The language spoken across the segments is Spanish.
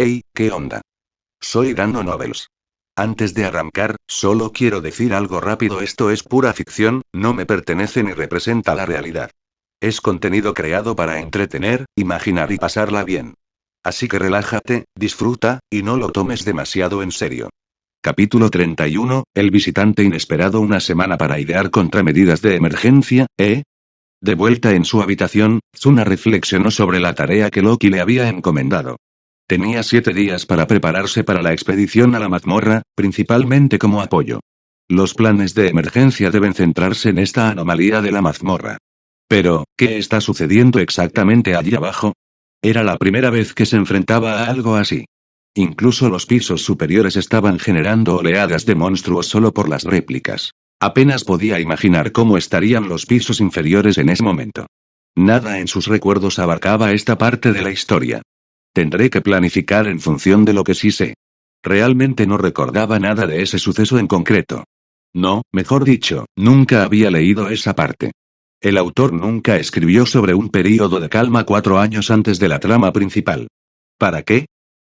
Hey, ¿qué onda? Soy Dano Novels. Antes de arrancar, solo quiero decir algo rápido: esto es pura ficción, no me pertenece ni representa la realidad. Es contenido creado para entretener, imaginar y pasarla bien. Así que relájate, disfruta, y no lo tomes demasiado en serio. Capítulo 31, el visitante inesperado. Una semana para idear contramedidas de emergencia, ¿eh? De vuelta en su habitación, Tsuna reflexionó sobre la tarea que Loki le había encomendado. Tenía 7 días para prepararse para la expedición a la mazmorra, principalmente como apoyo. Los planes de emergencia deben centrarse en esta anomalía de la mazmorra. Pero, ¿qué está sucediendo exactamente allí abajo? Era la primera vez que se enfrentaba a algo así. Incluso los pisos superiores estaban generando oleadas de monstruos solo por las réplicas. Apenas podía imaginar cómo estarían los pisos inferiores en ese momento. Nada en sus recuerdos abarcaba esta parte de la historia. Tendré que planificar en función de lo que sí sé. Realmente no recordaba nada de ese suceso en concreto. No, mejor dicho, nunca había leído esa parte. El autor nunca escribió sobre un período de calma 4 años antes de la trama principal. ¿Para qué?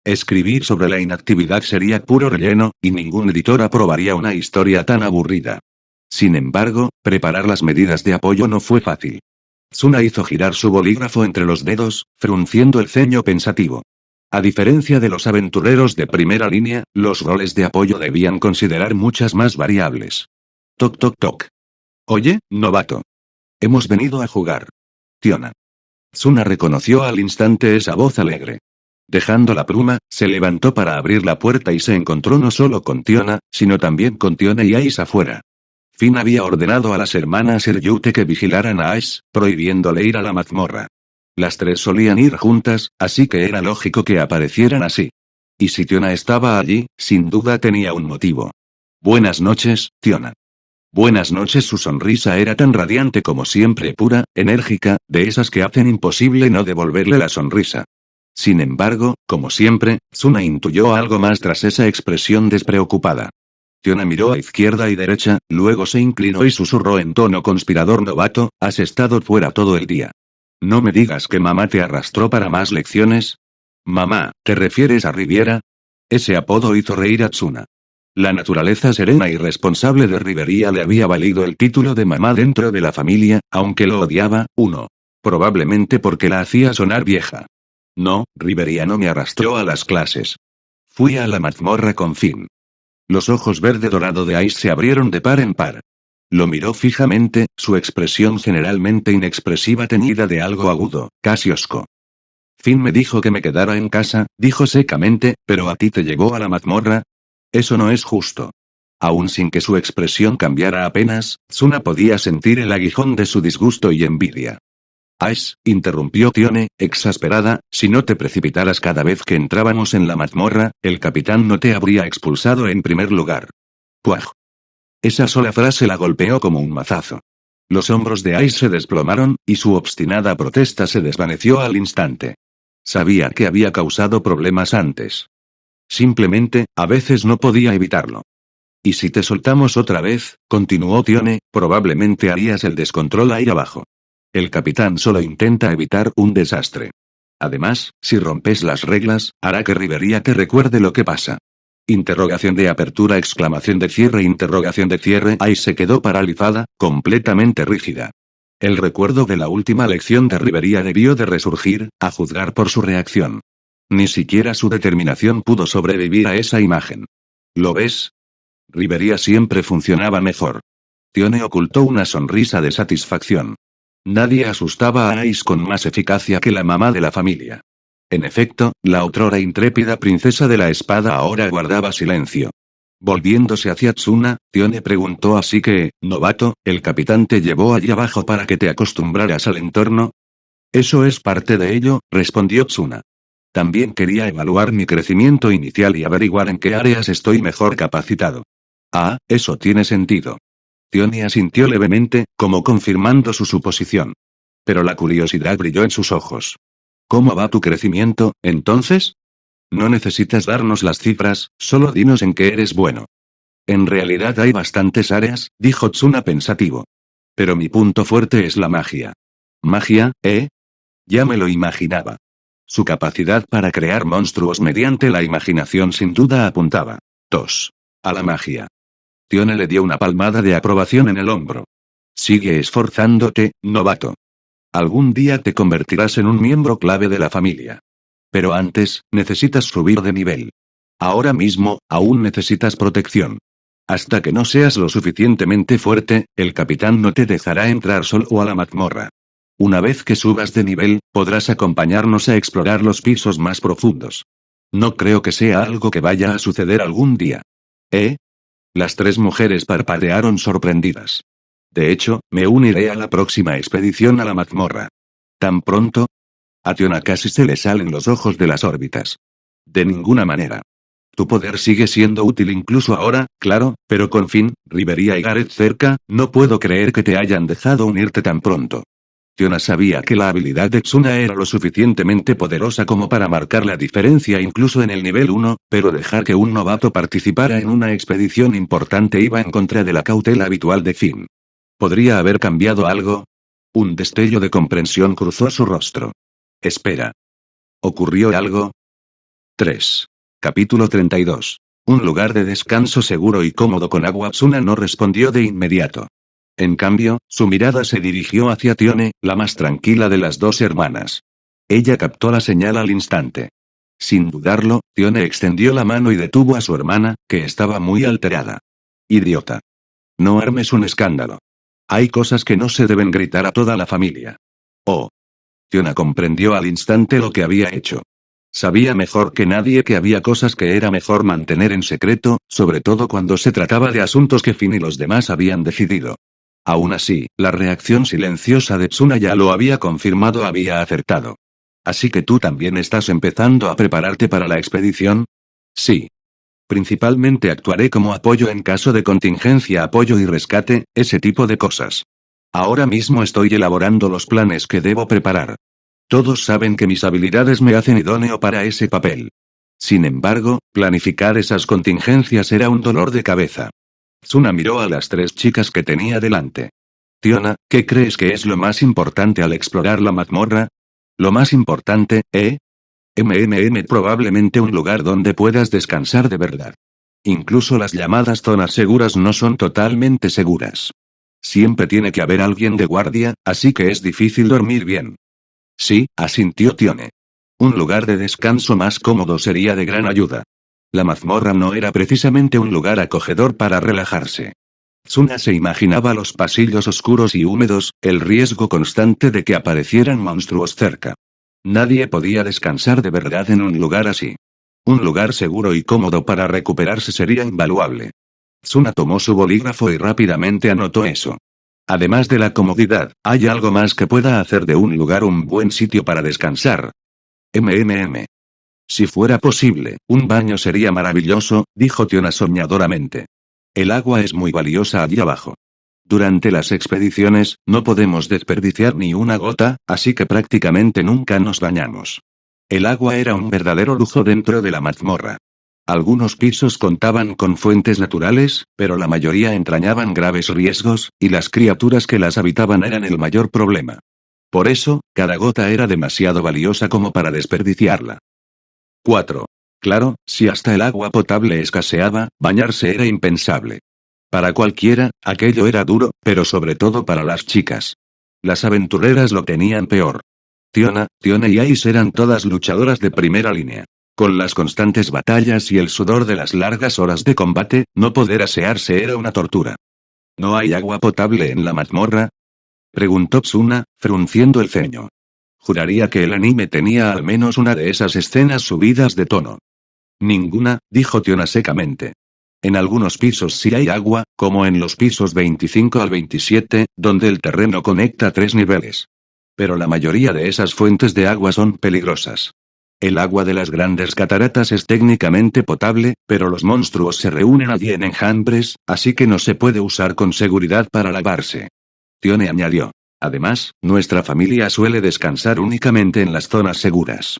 Escribir sobre la inactividad sería puro relleno, y ningún editor aprobaría una historia tan aburrida. Sin embargo, preparar las medidas de apoyo no fue fácil. Tsuna hizo girar su bolígrafo entre los dedos, frunciendo el ceño pensativo. A diferencia de los aventureros de primera línea, los roles de apoyo debían considerar muchas más variables. Toc toc toc. Oye, novato. Hemos venido a jugar. Tiona. Tsuna reconoció al instante esa voz alegre. Dejando la pluma, se levantó para abrir la puerta y se encontró no solo con Tiona, sino también con Tiona y Ais afuera. Finn había ordenado a las hermanas Eryute que vigilaran a Ais, prohibiéndole ir a la mazmorra. Las tres solían ir juntas, así que era lógico que aparecieran así. Y si Tiona estaba allí, sin duda tenía un motivo. Buenas noches, Tiona. Buenas noches. Su sonrisa era tan radiante como siempre, pura, enérgica, de esas que hacen imposible no devolverle la sonrisa. Sin embargo, como siempre, Tsuna intuyó algo más tras esa expresión despreocupada. Tiona miró a izquierda y derecha, luego se inclinó y susurró en tono conspirador: novato, has estado fuera todo el día. No me digas que mamá te arrastró para más lecciones. Mamá, ¿te refieres a Riviera? Ese apodo hizo reír a Tsuna. La naturaleza serena y responsable de Rivería le había valido el título de mamá dentro de la familia, aunque lo odiaba, probablemente porque la hacía sonar vieja. No, Rivería no me arrastró a las clases. Fui a la mazmorra con Finn. Los ojos verde dorado de Ais se abrieron de par en par. Lo miró fijamente, su expresión generalmente inexpresiva teñida de algo agudo, casi hosco. Finn me dijo que me quedara en casa, dijo secamente, pero a ti te llevó a la mazmorra. Eso no es justo. Aun sin que su expresión cambiara apenas, Tsuna podía sentir el aguijón de su disgusto y envidia. Ais, interrumpió Tione, exasperada, si no te precipitaras cada vez que entrábamos en la mazmorra, el capitán no te habría expulsado en primer lugar. ¡Puaj! Esa sola frase la golpeó como un mazazo. Los hombros de Ais se desplomaron, y su obstinada protesta se desvaneció al instante. Sabía que había causado problemas antes. Simplemente, a veces no podía evitarlo. Y si te soltamos otra vez, continuó Tione, probablemente harías el descontrol ahí abajo. El capitán solo intenta evitar un desastre. Además, si rompes las reglas, hará que Rivería te recuerde lo que pasa. Interrogación de apertura, exclamación de cierre, interrogación de cierre. Ais se quedó paralizada, completamente rígida. El recuerdo de la última lección de Rivería debió de resurgir, a juzgar por su reacción. Ni siquiera su determinación pudo sobrevivir a esa imagen. ¿Lo ves? Rivería siempre funcionaba mejor. Tione ocultó una sonrisa de satisfacción. Nadie asustaba a Ais con más eficacia que la mamá de la familia. En efecto, la otrora intrépida princesa de la espada ahora guardaba silencio. Volviéndose hacia Tsuna, Tione preguntó: así que, novato, ¿el capitán te llevó allí abajo para que te acostumbraras al entorno? Eso es parte de ello, respondió Tsuna. También quería evaluar mi crecimiento inicial y averiguar en qué áreas estoy mejor capacitado. Ah, eso tiene sentido. Tione asintió levemente, como confirmando su suposición. Pero la curiosidad brilló en sus ojos. ¿Cómo va tu crecimiento, entonces? No necesitas darnos las cifras, solo dinos en qué eres bueno. En realidad hay bastantes áreas, dijo Tsuna pensativo. Pero mi punto fuerte es la magia. ¿Magia, eh? Ya me lo imaginaba. Su capacidad para crear monstruos mediante la imaginación sin duda apuntaba. 2. A la magia. Tione le dio una palmada de aprobación en el hombro. Sigue esforzándote, novato. Algún día te convertirás en un miembro clave de la familia. Pero antes, necesitas subir de nivel. Ahora mismo, aún necesitas protección. Hasta que no seas lo suficientemente fuerte, el capitán no te dejará entrar solo a la mazmorra. Una vez que subas de nivel, podrás acompañarnos a explorar los pisos más profundos. No creo que sea algo que vaya a suceder algún día. ¿Eh? Las tres mujeres parpadearon sorprendidas. De hecho, me uniré a la próxima expedición a la mazmorra. ¿Tan pronto? A Tiona casi se le salen los ojos de las órbitas. De ninguna manera. Tu poder sigue siendo útil incluso ahora, claro, pero con Finn, Riveria y Gareth cerca, no puedo creer que te hayan dejado unirte tan pronto. Tiona sabía que la habilidad de Tsuna era lo suficientemente poderosa como para marcar la diferencia incluso en el nivel 1, pero dejar que un novato participara en una expedición importante iba en contra de la cautela habitual de Finn. ¿Podría haber cambiado algo? Un destello de comprensión cruzó su rostro. Espera. ¿Ocurrió algo? 3. Capítulo 32. Un lugar de descanso seguro y cómodo con agua. Tsuna no respondió de inmediato. En cambio, su mirada se dirigió hacia Tione, la más tranquila de las dos hermanas. Ella captó la señal al instante. Sin dudarlo, Tione extendió la mano y detuvo a su hermana, que estaba muy alterada. Idiota. No armes un escándalo. Hay cosas que no se deben gritar a toda la familia. Oh. Tiona comprendió al instante lo que había hecho. Sabía mejor que nadie que había cosas que era mejor mantener en secreto, sobre todo cuando se trataba de asuntos que Finn y los demás habían decidido. Aún así, la reacción silenciosa de Tsuna ya lo había confirmado, había acertado. ¿Así que tú también estás empezando a prepararte para la expedición? Sí. Principalmente actuaré como apoyo en caso de contingencia, apoyo y rescate, ese tipo de cosas. Ahora mismo estoy elaborando los planes que debo preparar. Todos saben que mis habilidades me hacen idóneo para ese papel. Sin embargo, planificar esas contingencias era un dolor de cabeza. Tsuna miró a las tres chicas que tenía delante. Tiona, ¿qué crees que es lo más importante al explorar la mazmorra? Lo más importante, ¿eh? Probablemente un lugar donde puedas descansar de verdad. Incluso las llamadas zonas seguras no son totalmente seguras. Siempre tiene que haber alguien de guardia, así que es difícil dormir bien. Sí, asintió Tione. Un lugar de descanso más cómodo sería de gran ayuda. La mazmorra no era precisamente un lugar acogedor para relajarse. Tsuna se imaginaba los pasillos oscuros y húmedos, el riesgo constante de que aparecieran monstruos cerca. Nadie podía descansar de verdad en un lugar así. Un lugar seguro y cómodo para recuperarse sería invaluable. Tsuna tomó su bolígrafo y rápidamente anotó eso. Además de la comodidad, ¿hay algo más que pueda hacer de un lugar un buen sitio para descansar? Si fuera posible, un baño sería maravilloso, dijo Tiona soñadoramente. El agua es muy valiosa allí abajo. Durante las expediciones, no podemos desperdiciar ni una gota, así que prácticamente nunca nos bañamos. El agua era un verdadero lujo dentro de la mazmorra. Algunos pisos contaban con fuentes naturales, pero la mayoría entrañaban graves riesgos, y las criaturas que las habitaban eran el mayor problema. Por eso, cada gota era demasiado valiosa como para desperdiciarla. 4. Claro, si hasta el agua potable escaseaba, bañarse era impensable. Para cualquiera, aquello era duro, pero sobre todo para las chicas. Las aventureras lo tenían peor. Tione y Ais eran todas luchadoras de primera línea. Con las constantes batallas y el sudor de las largas horas de combate, no poder asearse era una tortura. ¿No hay agua potable en la mazmorra?, preguntó Tsuna, frunciendo el ceño. Juraría que el anime tenía al menos una de esas escenas subidas de tono. Ninguna, dijo Tiona secamente. En algunos pisos sí hay agua, como en los pisos 25 al 27, donde el terreno conecta 3 niveles. Pero la mayoría de esas fuentes de agua son peligrosas. El agua de las grandes cataratas es técnicamente potable, pero los monstruos se reúnen allí en enjambres, así que no se puede usar con seguridad para lavarse. Tione añadió. Además, nuestra familia suele descansar únicamente en las zonas seguras.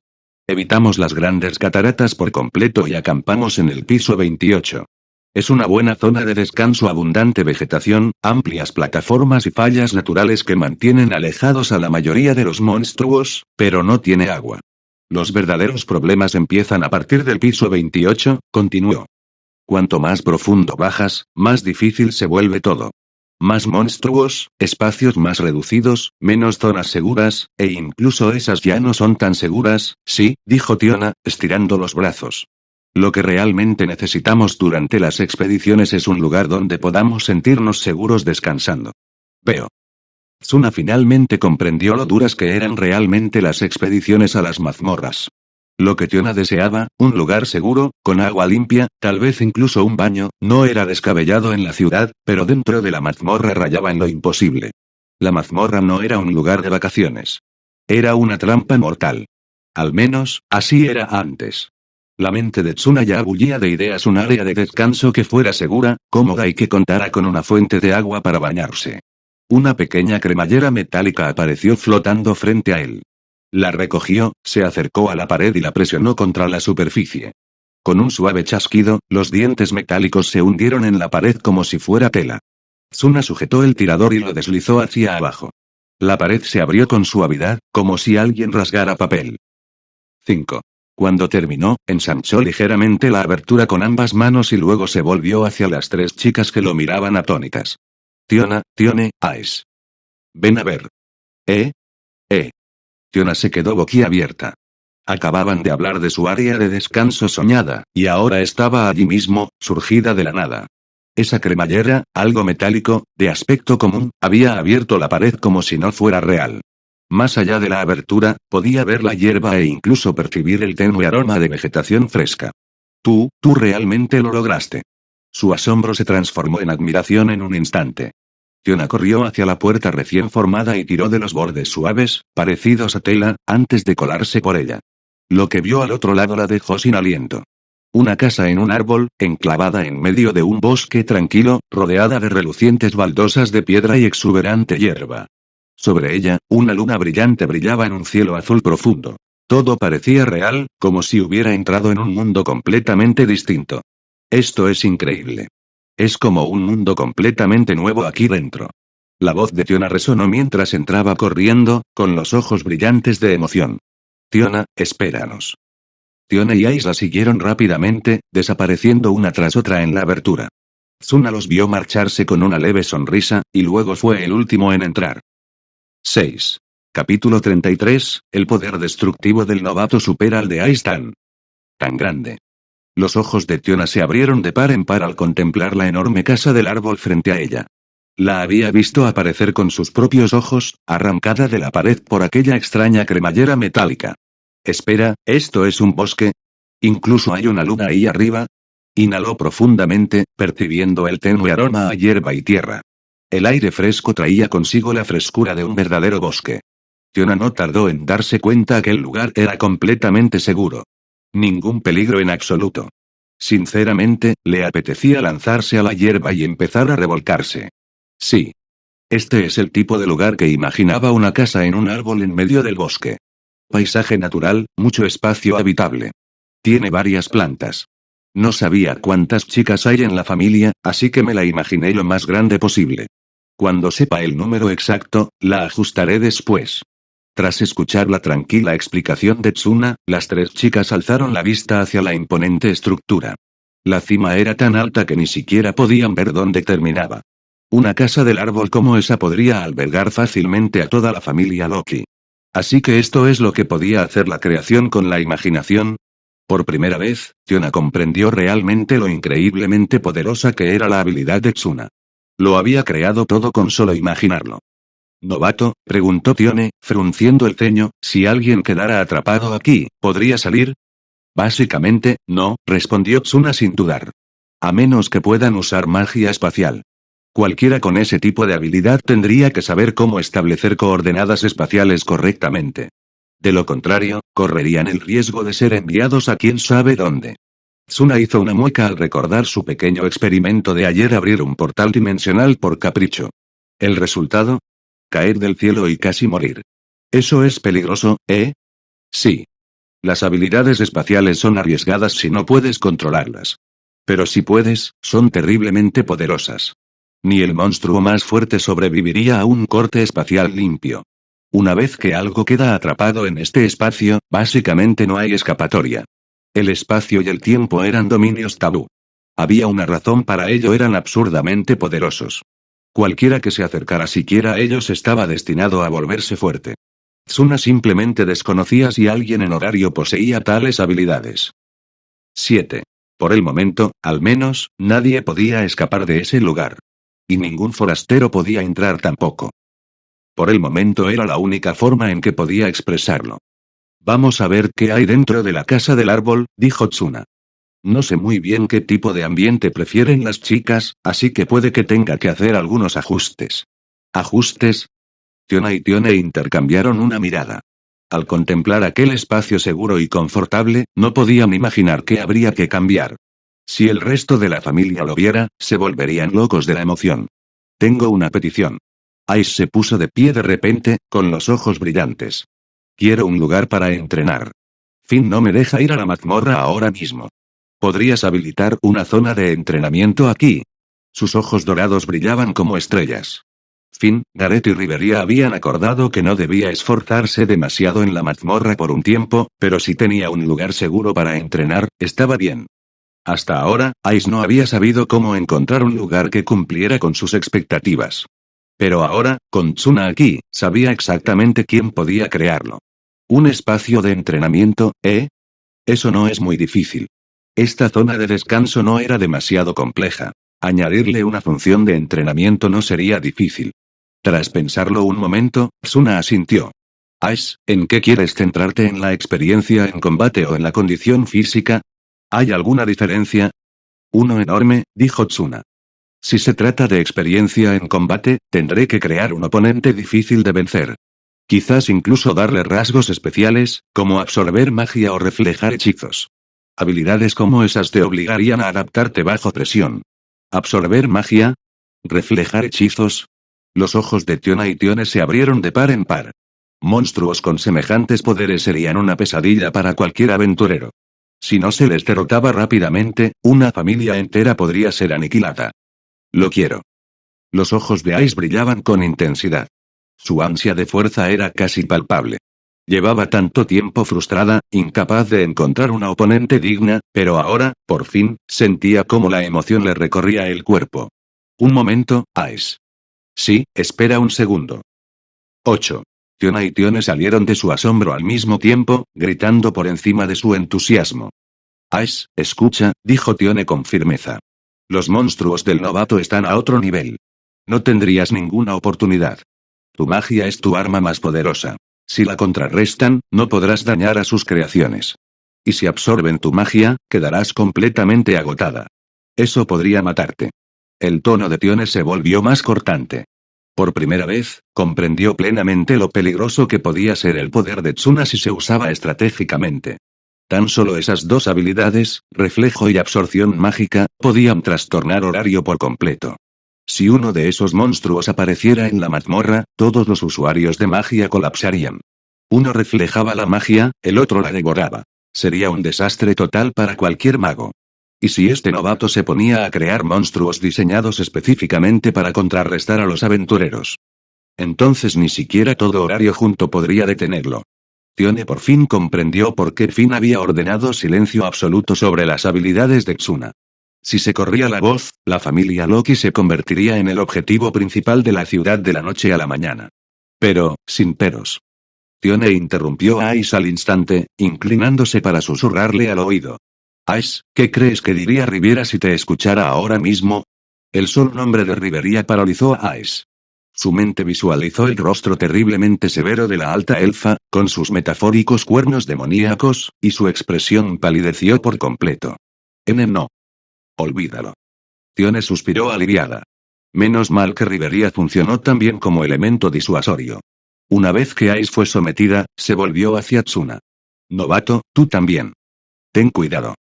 Evitamos las grandes cataratas por completo y acampamos en el piso 28. Es una buena zona de descanso, abundante vegetación, amplias plataformas y fallas naturales que mantienen alejados a la mayoría de los monstruos, pero no tiene agua. Los verdaderos problemas empiezan a partir del piso 28, continuó. Cuanto más profundo bajas, más difícil se vuelve todo. Más monstruos, espacios más reducidos, menos zonas seguras, e incluso esas ya no son tan seguras, sí, dijo Tiona, estirando los brazos. Lo que realmente necesitamos durante las expediciones es un lugar donde podamos sentirnos seguros descansando. Veo. Tsuna finalmente comprendió lo duras que eran realmente las expediciones a las mazmorras. Lo que Tiona deseaba, un lugar seguro, con agua limpia, tal vez incluso un baño, no era descabellado en la ciudad, pero dentro de la mazmorra rayaba en lo imposible. La mazmorra no era un lugar de vacaciones. Era una trampa mortal. Al menos, así era antes. La mente de Tsuna ya bullía de ideas, un área de descanso que fuera segura, cómoda y que contara con una fuente de agua para bañarse. Una pequeña cremallera metálica apareció flotando frente a él. La recogió, se acercó a la pared y la presionó contra la superficie. Con un suave chasquido, los dientes metálicos se hundieron en la pared como si fuera tela. Tsuna sujetó el tirador y lo deslizó hacia abajo. La pared se abrió con suavidad, como si alguien rasgara papel. 5. Cuando terminó, ensanchó ligeramente la abertura con ambas manos y luego se volvió hacia las tres chicas que lo miraban atónitas. Tiona, Tione, Aes. Ven a ver. ¿Eh? Tiona se quedó boquiabierta. Acababan de hablar de su área de descanso soñada, y ahora estaba allí mismo, surgida de la nada. Esa cremallera, algo metálico, de aspecto común, había abierto la pared como si no fuera real. Más allá de la abertura, podía ver la hierba e incluso percibir el tenue aroma de vegetación fresca. Tú realmente lo lograste. Su asombro se transformó en admiración en un instante. Tiona corrió hacia la puerta recién formada y tiró de los bordes suaves, parecidos a tela, antes de colarse por ella. Lo que vio al otro lado la dejó sin aliento. Una casa en un árbol, enclavada en medio de un bosque tranquilo, rodeada de relucientes baldosas de piedra y exuberante hierba. Sobre ella, una luna brillante brillaba en un cielo azul profundo. Todo parecía real, como si hubiera entrado en un mundo completamente distinto. Esto es increíble. Es como un mundo completamente nuevo aquí dentro. La voz de Tiona resonó mientras entraba corriendo, con los ojos brillantes de emoción. Tiona, espéranos. Tiona y Ais la siguieron rápidamente, desapareciendo una tras otra en la abertura. Tsuna los vio marcharse con una leve sonrisa, y luego fue el último en entrar. 6. Capítulo 33, el poder destructivo del novato supera al de Ais tan grande. Los ojos de Tiona se abrieron de par en par al contemplar la enorme casa del árbol frente a ella. La había visto aparecer con sus propios ojos, arrancada de la pared por aquella extraña cremallera metálica. Espera, ¿esto es un bosque? ¿Incluso hay una luna ahí arriba? Inhaló profundamente, percibiendo el tenue aroma a hierba y tierra. El aire fresco traía consigo la frescura de un verdadero bosque. Tiona no tardó en darse cuenta que el lugar era completamente seguro. Ningún peligro en absoluto. Sinceramente, le apetecía lanzarse a la hierba y empezar a revolcarse. Sí. Este es el tipo de lugar que imaginaba, una casa en un árbol en medio del bosque. Paisaje natural, mucho espacio habitable. Tiene varias plantas. No sabía cuántas chicas hay en la familia, así que me la imaginé lo más grande posible. Cuando sepa el número exacto, la ajustaré después. Tras escuchar la tranquila explicación de Tsuna, las tres chicas alzaron la vista hacia la imponente estructura. La cima era tan alta que ni siquiera podían ver dónde terminaba. Una casa del árbol como esa podría albergar fácilmente a toda la familia Loki. Así que esto es lo que podía hacer la creación con la imaginación. Por primera vez, Tiona comprendió realmente lo increíblemente poderosa que era la habilidad de Tsuna. Lo había creado todo con solo imaginarlo. ¿Novato?, preguntó Tione, frunciendo el ceño, si alguien quedara atrapado aquí, ¿podría salir? Básicamente, no, respondió Tsuna sin dudar. A menos que puedan usar magia espacial. Cualquiera con ese tipo de habilidad tendría que saber cómo establecer coordenadas espaciales correctamente. De lo contrario, correrían el riesgo de ser enviados a quién sabe dónde. Tsuna hizo una mueca al recordar su pequeño experimento de ayer, abrir un portal dimensional por capricho. ¿El resultado? Caer del cielo y casi morir. Eso es peligroso, ¿eh? Sí. Las habilidades espaciales son arriesgadas si no puedes controlarlas. Pero si puedes, son terriblemente poderosas. Ni el monstruo más fuerte sobreviviría a un corte espacial limpio. Una vez que algo queda atrapado en este espacio, básicamente no hay escapatoria. El espacio y el tiempo eran dominios tabú. Había una razón para ello, eran absurdamente poderosos. Cualquiera que se acercara siquiera a ellos estaba destinado a volverse fuerte. Tsuna simplemente desconocía si alguien en horario poseía tales habilidades. 7. Por el momento, al menos, nadie podía escapar de ese lugar. Y ningún forastero podía entrar tampoco. Por el momento era la única forma en que podía expresarlo. Vamos a ver qué hay dentro de la casa del árbol, dijo Tsuna. No sé muy bien qué tipo de ambiente prefieren las chicas, así que puede que tenga que hacer algunos ajustes. ¿Ajustes? Tiona y Tione intercambiaron una mirada. Al contemplar aquel espacio seguro y confortable, no podían imaginar qué habría que cambiar. Si el resto de la familia lo viera, se volverían locos de la emoción. Tengo una petición. Ice se puso de pie de repente, con los ojos brillantes. Quiero un lugar para entrenar. Finn no me deja ir a la mazmorra ahora mismo. ¿Podrías habilitar una zona de entrenamiento aquí? Sus ojos dorados brillaban como estrellas. Finn, Gareth y Riveria habían acordado que no debía esforzarse demasiado en la mazmorra por un tiempo, pero si tenía un lugar seguro para entrenar, estaba bien. Hasta ahora, Ice no había sabido cómo encontrar un lugar que cumpliera con sus expectativas. Pero ahora, con Tsuna aquí, sabía exactamente quién podía crearlo. Un espacio de entrenamiento, ¿eh? Eso no es muy difícil. Esta zona de descanso no era demasiado compleja. Añadirle una función de entrenamiento no sería difícil. Tras pensarlo un momento, Tsuna asintió. Ace, ¿en qué quieres centrarte, en la experiencia en combate o en la condición física? ¿Hay alguna diferencia? Uno enorme, dijo Tsuna. Si se trata de experiencia en combate, tendré que crear un oponente difícil de vencer. Quizás incluso darle rasgos especiales, como absorber magia o reflejar hechizos. Habilidades como esas te obligarían a adaptarte bajo presión. ¿Absorber magia? ¿Reflejar hechizos? Los ojos de Tiona y Tione se abrieron de par en par. Monstruos con semejantes poderes serían una pesadilla para cualquier aventurero. Si no se les derrotaba rápidamente, una familia entera podría ser aniquilada. Lo quiero. Los ojos de Ice brillaban con intensidad. Su ansia de fuerza era casi palpable. Llevaba tanto tiempo frustrada, incapaz de encontrar una oponente digna, pero ahora, por fin, sentía cómo la emoción le recorría el cuerpo. Un momento, Ice. Sí, espera un segundo. 8. Tiona y Tione salieron de su asombro al mismo tiempo, gritando por encima de su entusiasmo. Ice, escucha, dijo Tione con firmeza. Los monstruos del novato están a otro nivel. No tendrías ninguna oportunidad. Tu magia es tu arma más poderosa. Si la contrarrestan, no podrás dañar a sus creaciones. Y si absorben tu magia, quedarás completamente agotada. Eso podría matarte. El tono de Tione se volvió más cortante. Por primera vez, comprendió plenamente lo peligroso que podía ser el poder de Tsuna si se usaba estratégicamente. Tan solo esas dos habilidades, reflejo y absorción mágica, podían trastornar horario por completo. Si uno de esos monstruos apareciera en la mazmorra, todos los usuarios de magia colapsarían. Uno reflejaba la magia, el otro la devoraba. Sería un desastre total para cualquier mago. ¿Y si este novato se ponía a crear monstruos diseñados específicamente para contrarrestar a los aventureros? Entonces ni siquiera todo horario junto podría detenerlo. Tione por fin comprendió por qué Finn había ordenado silencio absoluto sobre las habilidades de Tsuna. Si se corría la voz, la familia Loki se convertiría en el objetivo principal de la ciudad de la noche a la mañana. Pero, sin peros. Tione interrumpió a Ice al instante, inclinándose para susurrarle al oído. Ice, ¿qué crees que diría Riviera si te escuchara ahora mismo? El solo nombre de Riveria paralizó a Ice. Su mente visualizó el rostro terriblemente severo de la alta elfa, con sus metafóricos cuernos demoníacos, y su expresión palideció por completo. No. Olvídalo. Tione suspiró aliviada. Menos mal que Riveria funcionó también como elemento disuasorio. Una vez que Ice fue sometida, se volvió hacia Tsuna. Novato, tú también. Ten cuidado.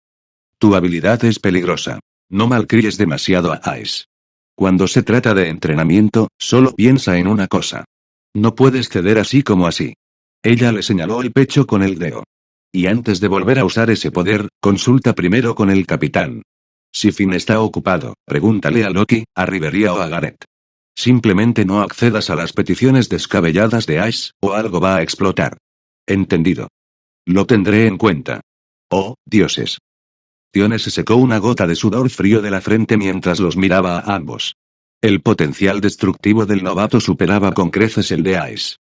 Tu habilidad es peligrosa. No malcríes demasiado a Ice. Cuando se trata de entrenamiento, solo piensa en una cosa. No puedes ceder así como así. Ella le señaló el pecho con el dedo. Y antes de volver a usar ese poder, consulta primero con el capitán. Si Finn está ocupado, pregúntale a Loki, a Riveria o a Gareth. Simplemente no accedas a las peticiones descabelladas de Ace, o algo va a explotar. Entendido. Lo tendré en cuenta. Oh, dioses. Tione se secó una gota de sudor frío de la frente mientras los miraba a ambos. El potencial destructivo del novato superaba con creces el de Ace.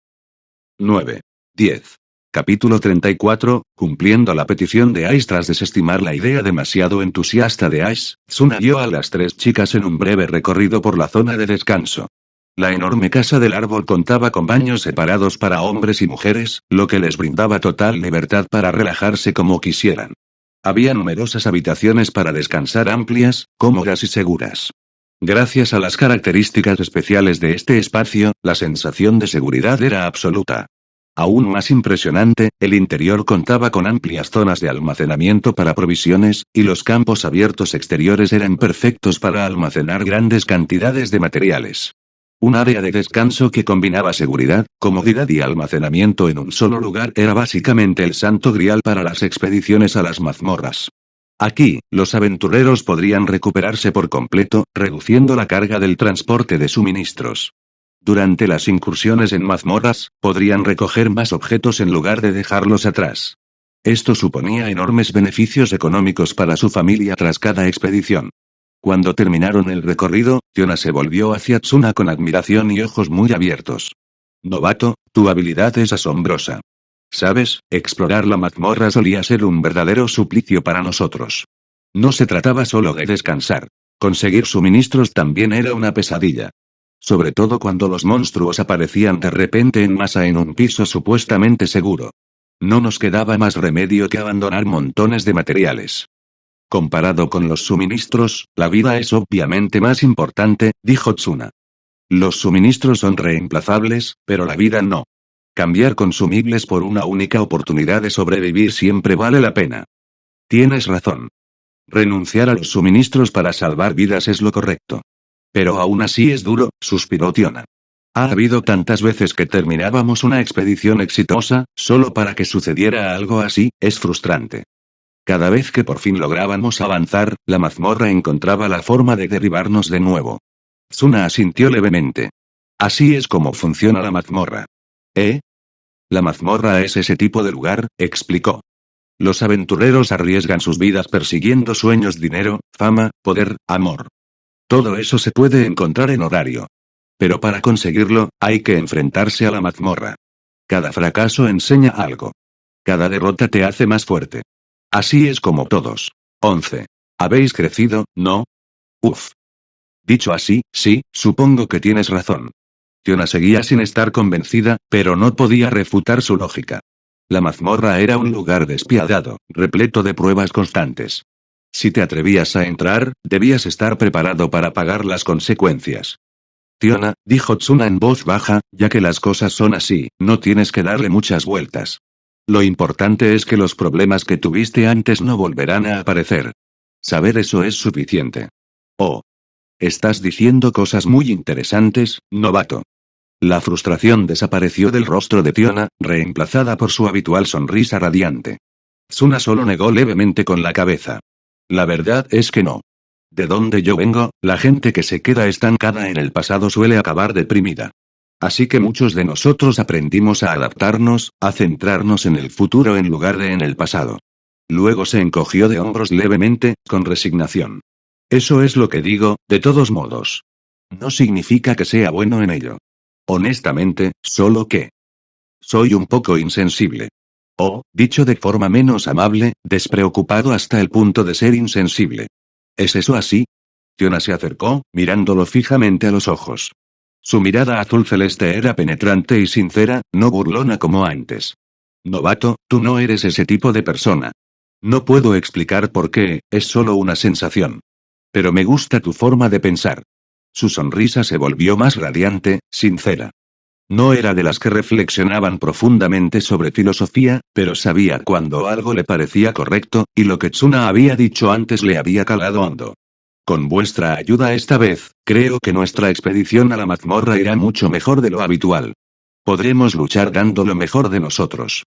9. 10. Capítulo 34, cumpliendo la petición de Ace tras desestimar la idea demasiado entusiasta de Ace, Tsuna guió a las tres chicas en un breve recorrido por la zona de descanso. La enorme casa del árbol contaba con baños separados para hombres y mujeres, lo que les brindaba total libertad para relajarse como quisieran. Había numerosas habitaciones para descansar amplias, cómodas y seguras. Gracias a las características especiales de este espacio, la sensación de seguridad era absoluta. Aún más impresionante, el interior contaba con amplias zonas de almacenamiento para provisiones, y los campos abiertos exteriores eran perfectos para almacenar grandes cantidades de materiales. Un área de descanso que combinaba seguridad, comodidad y almacenamiento en un solo lugar era básicamente el santo grial para las expediciones a las mazmorras. Aquí, los aventureros podrían recuperarse por completo, reduciendo la carga del transporte de suministros. Durante las incursiones en mazmorras, podrían recoger más objetos en lugar de dejarlos atrás. Esto suponía enormes beneficios económicos para su familia tras cada expedición. Cuando terminaron el recorrido, Tiona se volvió hacia Tsuna con admiración y ojos muy abiertos. Novato, tu habilidad es asombrosa. Sabes, explorar la mazmorra solía ser un verdadero suplicio para nosotros. No se trataba solo de descansar. Conseguir suministros también era una pesadilla. Sobre todo cuando los monstruos aparecían de repente en masa en un piso supuestamente seguro. No nos quedaba más remedio que abandonar montones de materiales. Comparado con los suministros, la vida es obviamente más importante, dijo Tsuna. Los suministros son reemplazables, pero la vida no. Cambiar consumibles por una única oportunidad de sobrevivir siempre vale la pena. Tienes razón. Renunciar a los suministros para salvar vidas es lo correcto. Pero aún así es duro, suspiró Tiona. Ha habido tantas veces que terminábamos una expedición exitosa, solo para que sucediera algo así, es frustrante. Cada vez que por fin lográbamos avanzar, la mazmorra encontraba la forma de derribarnos de nuevo. Tsuna asintió levemente. Así es como funciona la mazmorra. ¿Eh? La mazmorra es ese tipo de lugar, explicó. Los aventureros arriesgan sus vidas persiguiendo sueños, dinero, fama, poder, amor. Todo eso se puede encontrar en horario. Pero para conseguirlo, hay que enfrentarse a la mazmorra. Cada fracaso enseña algo. Cada derrota te hace más fuerte. Así es como todos. 11. Habéis crecido, ¿no? Uf. Dicho así, sí, supongo que tienes razón. Tiona seguía sin estar convencida, pero no podía refutar su lógica. La mazmorra era un lugar despiadado, repleto de pruebas constantes. Si te atrevías a entrar, debías estar preparado para pagar las consecuencias. Tiona, dijo Tsuna en voz baja, ya que las cosas son así, no tienes que darle muchas vueltas. Lo importante es que los problemas que tuviste antes no volverán a aparecer. Saber eso es suficiente. Oh. Estás diciendo cosas muy interesantes, novato. La frustración desapareció del rostro de Tiona, reemplazada por su habitual sonrisa radiante. Tsuna solo negó levemente con la cabeza. La verdad es que no. De donde yo vengo, la gente que se queda estancada en el pasado suele acabar deprimida. Así que muchos de nosotros aprendimos a adaptarnos, a centrarnos en el futuro en lugar de en el pasado. Luego se encogió de hombros levemente, con resignación. Eso es lo que digo, de todos modos. No significa que sea bueno en ello. Honestamente, solo que soy un poco insensible. O, dicho de forma menos amable, despreocupado hasta el punto de ser insensible. ¿Es eso así? Tiona se acercó, mirándolo fijamente a los ojos. Su mirada azul celeste era penetrante y sincera, no burlona como antes. Novato, tú no eres ese tipo de persona. No puedo explicar por qué, es solo una sensación. Pero me gusta tu forma de pensar. Su sonrisa se volvió más radiante, sincera. No era de las que reflexionaban profundamente sobre filosofía, pero sabía cuando algo le parecía correcto, y lo que Tsuna había dicho antes le había calado hondo. Con vuestra ayuda esta vez, creo que nuestra expedición a la mazmorra irá mucho mejor de lo habitual. Podremos luchar dando lo mejor de nosotros.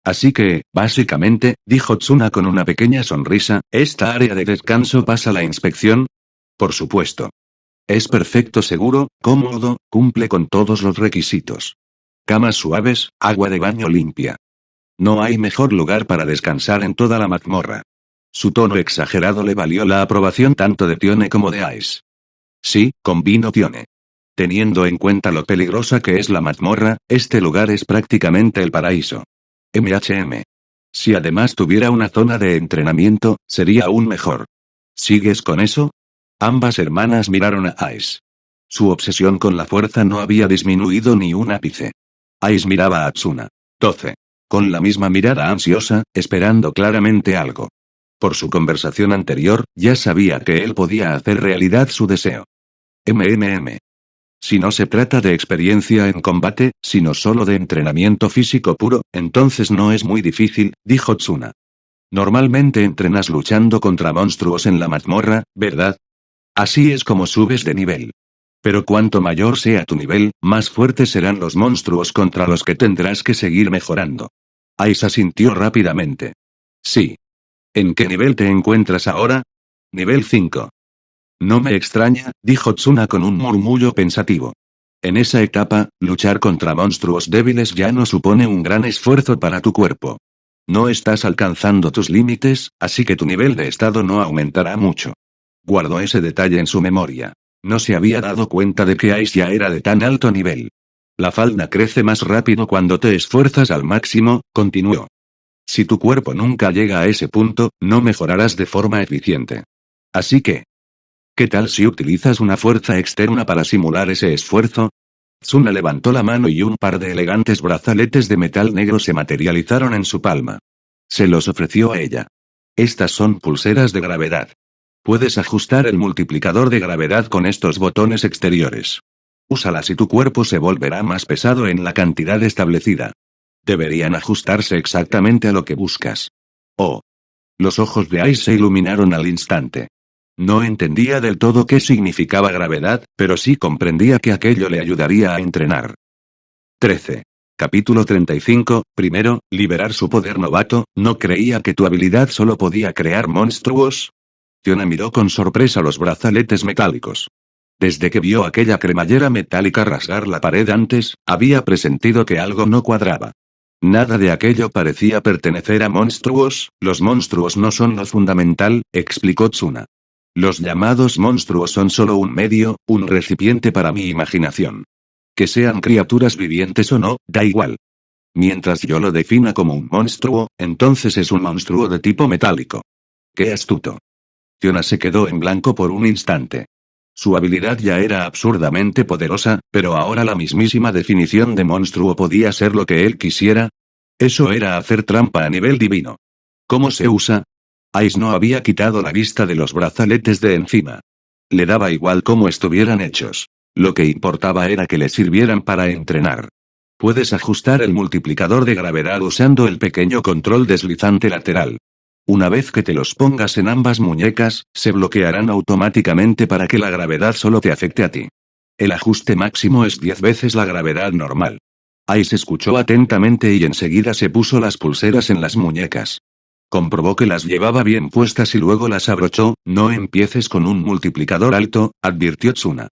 Así que, básicamente, dijo Tsuna con una pequeña sonrisa, ¿esta área de descanso pasa la inspección? Por supuesto. Es perfecto, seguro, cómodo, cumple con todos los requisitos. Camas suaves, agua de baño limpia. No hay mejor lugar para descansar en toda la mazmorra. Su tono exagerado le valió la aprobación tanto de Tione como de Ice. Sí, convino Tione. Teniendo en cuenta lo peligrosa que es la mazmorra, este lugar es prácticamente el paraíso. Si además tuviera una zona de entrenamiento, sería aún mejor. ¿Sigues con eso? Ambas hermanas miraron a Ice. Su obsesión con la fuerza no había disminuido ni un ápice. Ice miraba a Tsuna. 12. Con la misma mirada ansiosa, esperando claramente algo. Por su conversación anterior, ya sabía que él podía hacer realidad su deseo. Si no se trata de experiencia en combate, sino solo de entrenamiento físico puro, entonces no es muy difícil, dijo Tsuna. Normalmente entrenas luchando contra monstruos en la mazmorra, ¿verdad? Así es como subes de nivel. Pero cuanto mayor sea tu nivel, más fuertes serán los monstruos contra los que tendrás que seguir mejorando. Aisa asintió rápidamente. Sí. ¿En qué nivel te encuentras ahora? Nivel 5. No me extraña, dijo Tsuna con un murmullo pensativo. En esa etapa, luchar contra monstruos débiles ya no supone un gran esfuerzo para tu cuerpo. No estás alcanzando tus límites, así que tu nivel de estado no aumentará mucho. Guardó ese detalle en su memoria. No se había dado cuenta de que Ice ya era de tan alto nivel. La falda crece más rápido cuando te esfuerzas al máximo, continuó. Si tu cuerpo nunca llega a ese punto, no mejorarás de forma eficiente. Así que, ¿qué tal si utilizas una fuerza externa para simular ese esfuerzo? Tsuna levantó la mano y un par de elegantes brazaletes de metal negro se materializaron en su palma. Se los ofreció a ella. Estas son pulseras de gravedad. Puedes ajustar el multiplicador de gravedad con estos botones exteriores. Úsalas y tu cuerpo se volverá más pesado en la cantidad establecida. Deberían ajustarse exactamente a lo que buscas. Oh. Los ojos de Ice se iluminaron al instante. No entendía del todo qué significaba gravedad, pero sí comprendía que aquello le ayudaría a entrenar. 13. Capítulo 35. Primero, liberar su poder novato. ¿No creía que tu habilidad solo podía crear monstruos? Tiona miró con sorpresa los brazaletes metálicos. Desde que vio aquella cremallera metálica rasgar la pared antes, había presentido que algo no cuadraba. Nada de aquello parecía pertenecer a monstruos, los monstruos no son lo fundamental, explicó Tsuna. Los llamados monstruos son solo un medio, un recipiente para mi imaginación. Que sean criaturas vivientes o no, da igual. Mientras yo lo defina como un monstruo, entonces es un monstruo de tipo metálico. ¡Qué astuto! Tiona se quedó en blanco por un instante. Su habilidad ya era absurdamente poderosa, pero ahora la mismísima definición de monstruo podía ser lo que él quisiera. Eso era hacer trampa a nivel divino. ¿Cómo se usa? Ice no había quitado la vista de los brazaletes de encima. Le daba igual cómo estuvieran hechos. Lo que importaba era que le sirvieran para entrenar. Puedes ajustar el multiplicador de gravedad usando el pequeño control deslizante lateral. Una vez que te los pongas en ambas muñecas, se bloquearán automáticamente para que la gravedad solo te afecte a ti. El ajuste máximo es 10 veces la gravedad normal. Ice escuchó atentamente y enseguida se puso las pulseras en las muñecas. Comprobó que las llevaba bien puestas y luego las abrochó. No empieces con un multiplicador alto, advirtió Tsuna.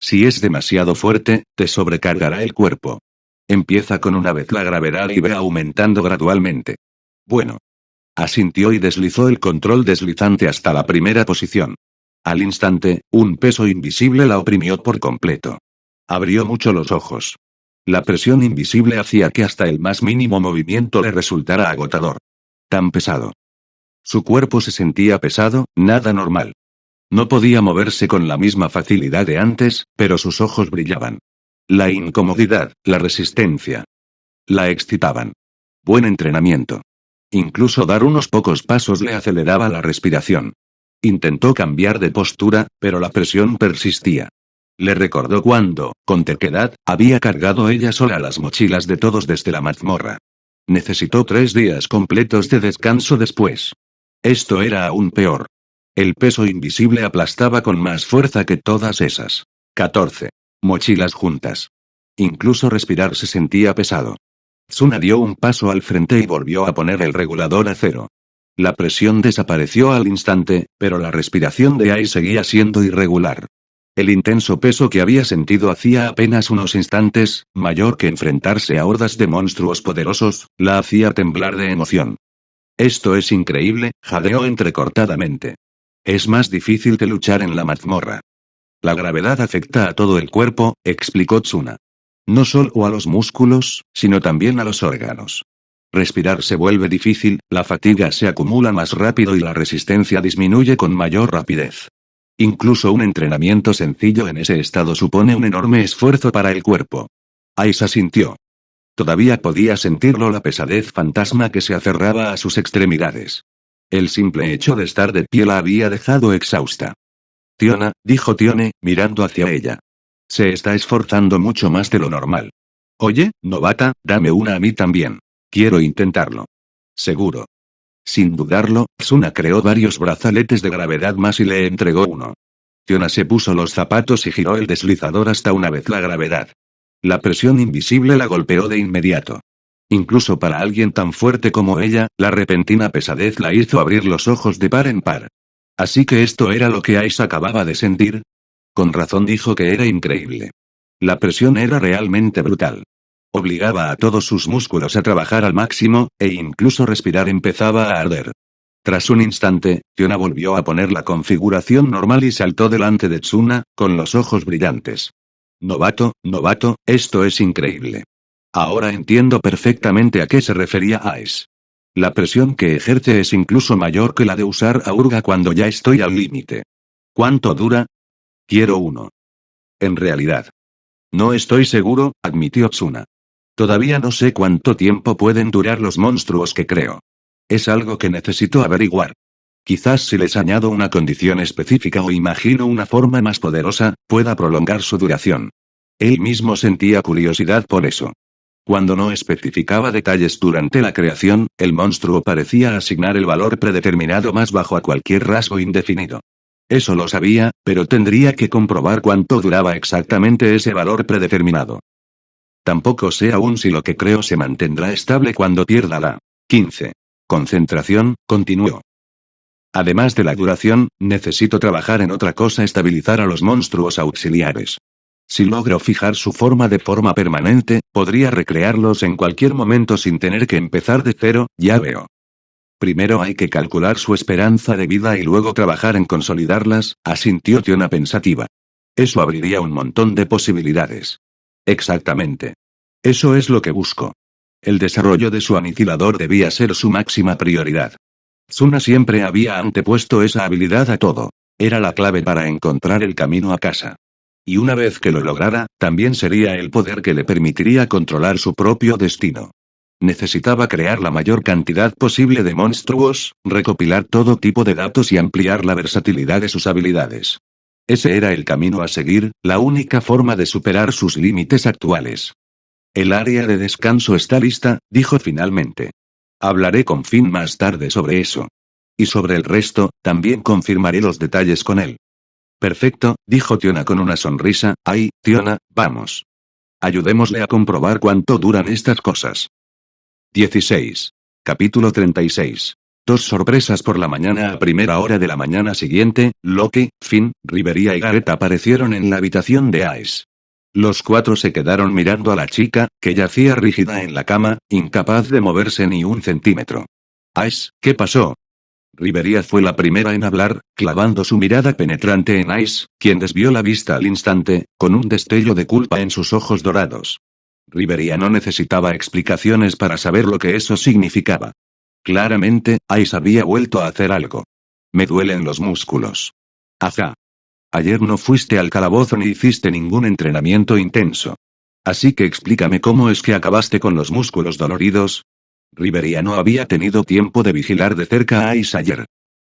Si es demasiado fuerte, te sobrecargará el cuerpo. Empieza con una vez la gravedad y ve aumentando gradualmente. Bueno. Asintió y deslizó el control deslizante hasta la primera posición. Al instante, un peso invisible la oprimió por completo. Abrió mucho los ojos. La presión invisible hacía que hasta el más mínimo movimiento le resultara agotador. Tan pesado. Su cuerpo se sentía pesado, nada normal. No podía moverse con la misma facilidad de antes, pero sus ojos brillaban. La incomodidad, la resistencia. La excitaban. Buen entrenamiento. Incluso dar unos pocos pasos le aceleraba la respiración. Intentó cambiar de postura, pero la presión persistía. Le recordó cuando, con terquedad, había cargado ella sola las mochilas de todos desde la mazmorra. Necesitó 3 días completos de descanso después. Esto era aún peor. El peso invisible aplastaba con más fuerza que todas esas 14 mochilas juntas. Incluso respirar se sentía pesado. Tsuna dio un paso al frente y volvió a poner el regulador a 0. La presión desapareció al instante, pero la respiración de Ai seguía siendo irregular. El intenso peso que había sentido hacía apenas unos instantes, mayor que enfrentarse a hordas de monstruos poderosos, la hacía temblar de emoción. Esto es increíble, jadeó entrecortadamente. Es más difícil que luchar en la mazmorra. La gravedad afecta a todo el cuerpo, explicó Tsuna. No solo a los músculos, sino también a los órganos. Respirar se vuelve difícil, la fatiga se acumula más rápido y la resistencia disminuye con mayor rapidez. Incluso un entrenamiento sencillo en ese estado supone un enorme esfuerzo para el cuerpo. Aisa sintió. Todavía podía sentirlo la pesadez fantasma que se aferraba a sus extremidades. El simple hecho de estar de pie la había dejado exhausta. Tiona, dijo Tione, mirando hacia ella. Se está esforzando mucho más de lo normal. Oye, novata, dame una a mí también. Quiero intentarlo. Seguro. Sin dudarlo, Tsuna creó varios brazaletes de gravedad más y le entregó uno. Tiona se puso los zapatos y giró el deslizador hasta una vez la gravedad. La presión invisible la golpeó de inmediato. Incluso para alguien tan fuerte como ella, la repentina pesadez la hizo abrir los ojos de par en par. Así que esto era lo que Aisa acababa de sentir. Con razón dijo que era increíble. La presión era realmente brutal. Obligaba a todos sus músculos a trabajar al máximo, e incluso respirar empezaba a arder. Tras un instante, Tiona volvió a poner la configuración normal y saltó delante de Tsuna, con los ojos brillantes. Novato, esto es increíble. Ahora entiendo perfectamente a qué se refería Ace. La presión que ejerce es incluso mayor que la de usar Aurga cuando ya estoy al límite. ¿Cuánto dura? Quiero uno. En realidad. No estoy seguro, admitió Tsuna. Todavía no sé cuánto tiempo pueden durar los monstruos que creo. Es algo que necesito averiguar. Quizás si les añado una condición específica o imagino una forma más poderosa, pueda prolongar su duración. Él mismo sentía curiosidad por eso. Cuando no especificaba detalles durante la creación, el monstruo parecía asignar el valor predeterminado más bajo a cualquier rasgo indefinido. Eso lo sabía, pero tendría que comprobar cuánto duraba exactamente ese valor predeterminado. Tampoco sé aún si lo que creo se mantendrá estable cuando pierda la 15. Concentración, continuó. Además de la duración, necesito trabajar en otra cosa: estabilizar a los monstruos auxiliares. Si logro fijar su forma de forma permanente, podría recrearlos en cualquier momento sin tener que empezar de cero, ya veo. Primero hay que calcular su esperanza de vida y luego trabajar en consolidarlas, asintió Tiona pensativa. Eso abriría un montón de posibilidades. Exactamente. Eso es lo que busco. El desarrollo de su aniquilador debía ser su máxima prioridad. Tsuna siempre había antepuesto esa habilidad a todo. Era la clave para encontrar el camino a casa. Y una vez que lo lograra, también sería el poder que le permitiría controlar su propio destino. Necesitaba crear la mayor cantidad posible de monstruos, recopilar todo tipo de datos y ampliar la versatilidad de sus habilidades. Ese era el camino a seguir, la única forma de superar sus límites actuales. El área de descanso está lista, dijo finalmente. Hablaré con Finn más tarde sobre eso. Y sobre el resto, también confirmaré los detalles con él. Perfecto, dijo Tiona con una sonrisa. Ay, Tiona, vamos. Ayudémosle a comprobar cuánto duran estas cosas. 16. Capítulo 36. Dos sorpresas por la mañana. A primera hora de la mañana siguiente, Loki, Finn, Riveria y Gareth aparecieron en la habitación de Ace. Los cuatro se quedaron mirando a la chica, que yacía rígida en la cama, incapaz de moverse ni un centímetro. Ace, ¿qué pasó? Riveria fue la primera en hablar, clavando su mirada penetrante en Ace, quien desvió la vista al instante, con un destello de culpa en sus ojos dorados. Riveria no necesitaba explicaciones para saber lo que eso significaba. Claramente, Ace había vuelto a hacer algo. Me duelen los músculos. Ajá. Ayer no fuiste al calabozo ni hiciste ningún entrenamiento intenso. Así que explícame cómo es que acabaste con los músculos doloridos. Riveria no había tenido tiempo de vigilar de cerca a Ace ayer.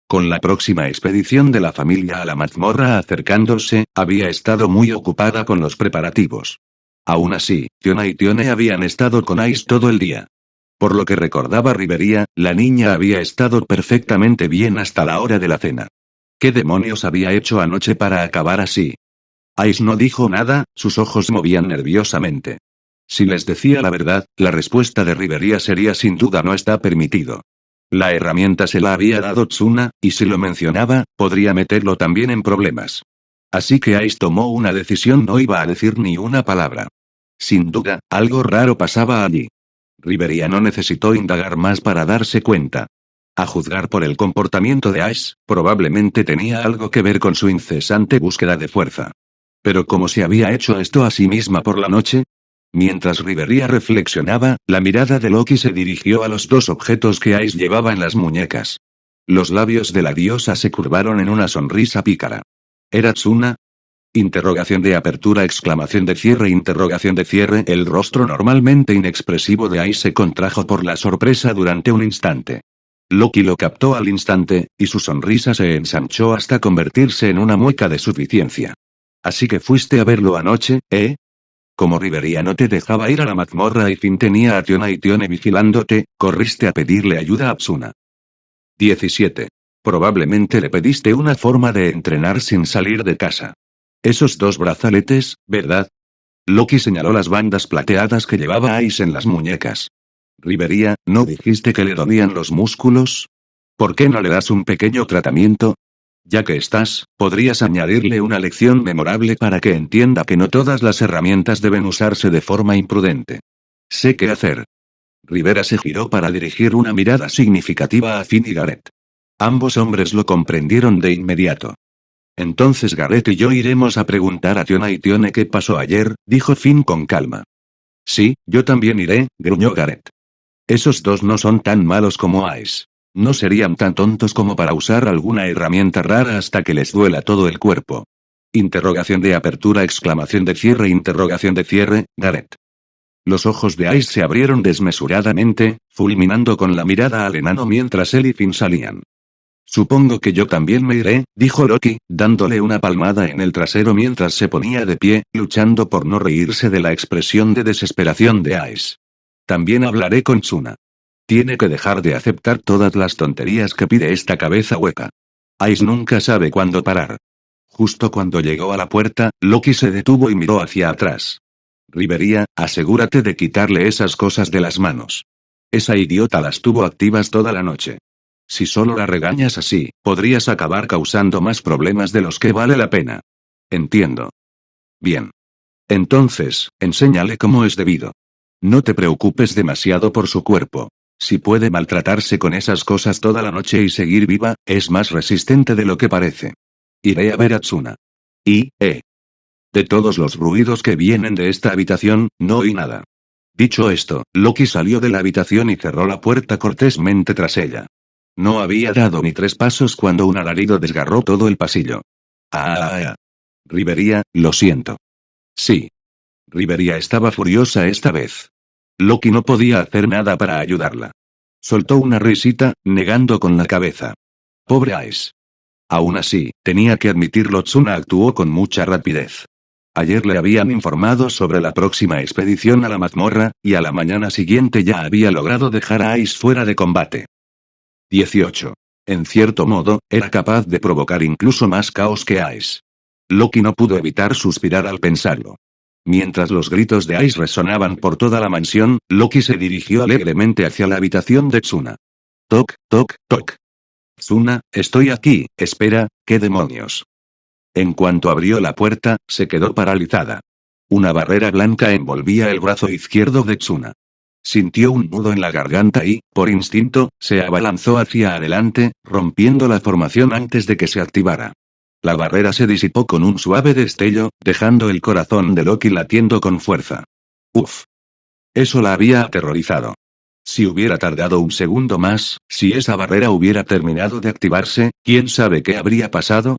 Con la próxima expedición de la familia a la mazmorra acercándose, había estado muy ocupada con los preparativos. Aún así, Tiona y Tione habían estado con Ace todo el día. Por lo que recordaba Riveria, la niña había estado perfectamente bien hasta la hora de la cena. ¿Qué demonios había hecho anoche para acabar así? Ace no dijo nada, sus ojos movían nerviosamente. Si les decía la verdad, la respuesta de Riveria sería sin duda no está permitido. La herramienta se la había dado Tsuna, y si lo mencionaba, podría meterlo también en problemas. Así que Ice tomó una decisión, no iba a decir ni una palabra. Sin duda, algo raro pasaba allí. Riveria no necesitó indagar más para darse cuenta. A juzgar por el comportamiento de Ice, probablemente tenía algo que ver con su incesante búsqueda de fuerza. Pero ¿cómo se había hecho esto a sí misma por la noche? Mientras Riveria reflexionaba, la mirada de Loki se dirigió a los dos objetos que Ice llevaba en las muñecas. Los labios de la diosa se curvaron en una sonrisa pícara. ¿Era Tsuna? Interrogación de apertura, exclamación de cierre, interrogación de cierre. El rostro normalmente inexpresivo de Ice se contrajo por la sorpresa durante un instante. Loki lo captó al instante, y su sonrisa se ensanchó hasta convertirse en una mueca de suficiencia. Así que fuiste a verlo anoche, ¿eh? Como Riveria no te dejaba ir a la mazmorra y Finn tenía a Tiona y Tione vigilándote, corriste a pedirle ayuda a Tsuna. 17. Probablemente le pediste una forma de entrenar sin salir de casa. Esos dos brazaletes, ¿verdad? Loki señaló las bandas plateadas que llevaba Ice en las muñecas. Riveria, ¿no dijiste que le dolían los músculos? ¿Por qué no le das un pequeño tratamiento? Ya que estás, podrías añadirle una lección memorable para que entienda que no todas las herramientas deben usarse de forma imprudente. Sé qué hacer. Rivera se giró para dirigir una mirada significativa a Finn y Gareth. Ambos hombres lo comprendieron de inmediato. Entonces Gareth y yo iremos a preguntar a Tiona y Tione qué pasó ayer, dijo Finn con calma. Sí, yo también iré, gruñó Gareth. Esos dos no son tan malos como Ice. No serían tan tontos como para usar alguna herramienta rara hasta que les duela todo el cuerpo. Interrogación de apertura, exclamación de cierre, interrogación de cierre, Gareth. Los ojos de Ice se abrieron desmesuradamente, fulminando con la mirada al enano mientras él y Finn salían. Supongo que yo también me iré, dijo Loki, dándole una palmada en el trasero mientras se ponía de pie, luchando por no reírse de la expresión de desesperación de Ice. También hablaré con Tsuna. Tiene que dejar de aceptar todas las tonterías que pide esta cabeza hueca. Ice nunca sabe cuándo parar. Justo cuando llegó a la puerta, Loki se detuvo y miró hacia atrás. Riveria, asegúrate de quitarle esas cosas de las manos. Esa idiota las tuvo activas toda la noche. Si solo la regañas así, podrías acabar causando más problemas de los que vale la pena. Entiendo. Bien. Entonces, enséñale cómo es debido. No te preocupes demasiado por su cuerpo. Si puede maltratarse con esas cosas toda la noche y seguir viva, es más resistente de lo que parece. Iré a ver a Tsuna. De todos los ruidos que vienen de esta habitación, no oí nada. Dicho esto, Loki salió de la habitación y cerró la puerta cortésmente tras ella. No había dado ni 3 pasos cuando un alarido desgarró todo el pasillo. ¡Ah! Riveria, lo siento. Sí. Riveria estaba furiosa esta vez. Loki no podía hacer nada para ayudarla. Soltó una risita, negando con la cabeza. Pobre Ice. Aún así, tenía que admitirlo, Tsuna actuó con mucha rapidez. Ayer le habían informado sobre la próxima expedición a la mazmorra, y a la mañana siguiente ya había logrado dejar a Ice fuera de combate. 18. En cierto modo, era capaz de provocar incluso más caos que Ice. Loki no pudo evitar suspirar al pensarlo. Mientras los gritos de Ice resonaban por toda la mansión, Loki se dirigió alegremente hacia la habitación de Tsuna. Toc, toc, toc. Tsuna, estoy aquí, espera, ¿qué demonios? En cuanto abrió la puerta, se quedó paralizada. Una barrera blanca envolvía el brazo izquierdo de Tsuna. Sintió un nudo en la garganta y, por instinto, se abalanzó hacia adelante, rompiendo la formación antes de que se activara. La barrera se disipó con un suave destello, dejando el corazón de Loki latiendo con fuerza. Uf. Eso la había aterrorizado. Si hubiera tardado un segundo más, si esa barrera hubiera terminado de activarse, ¿quién sabe qué habría pasado?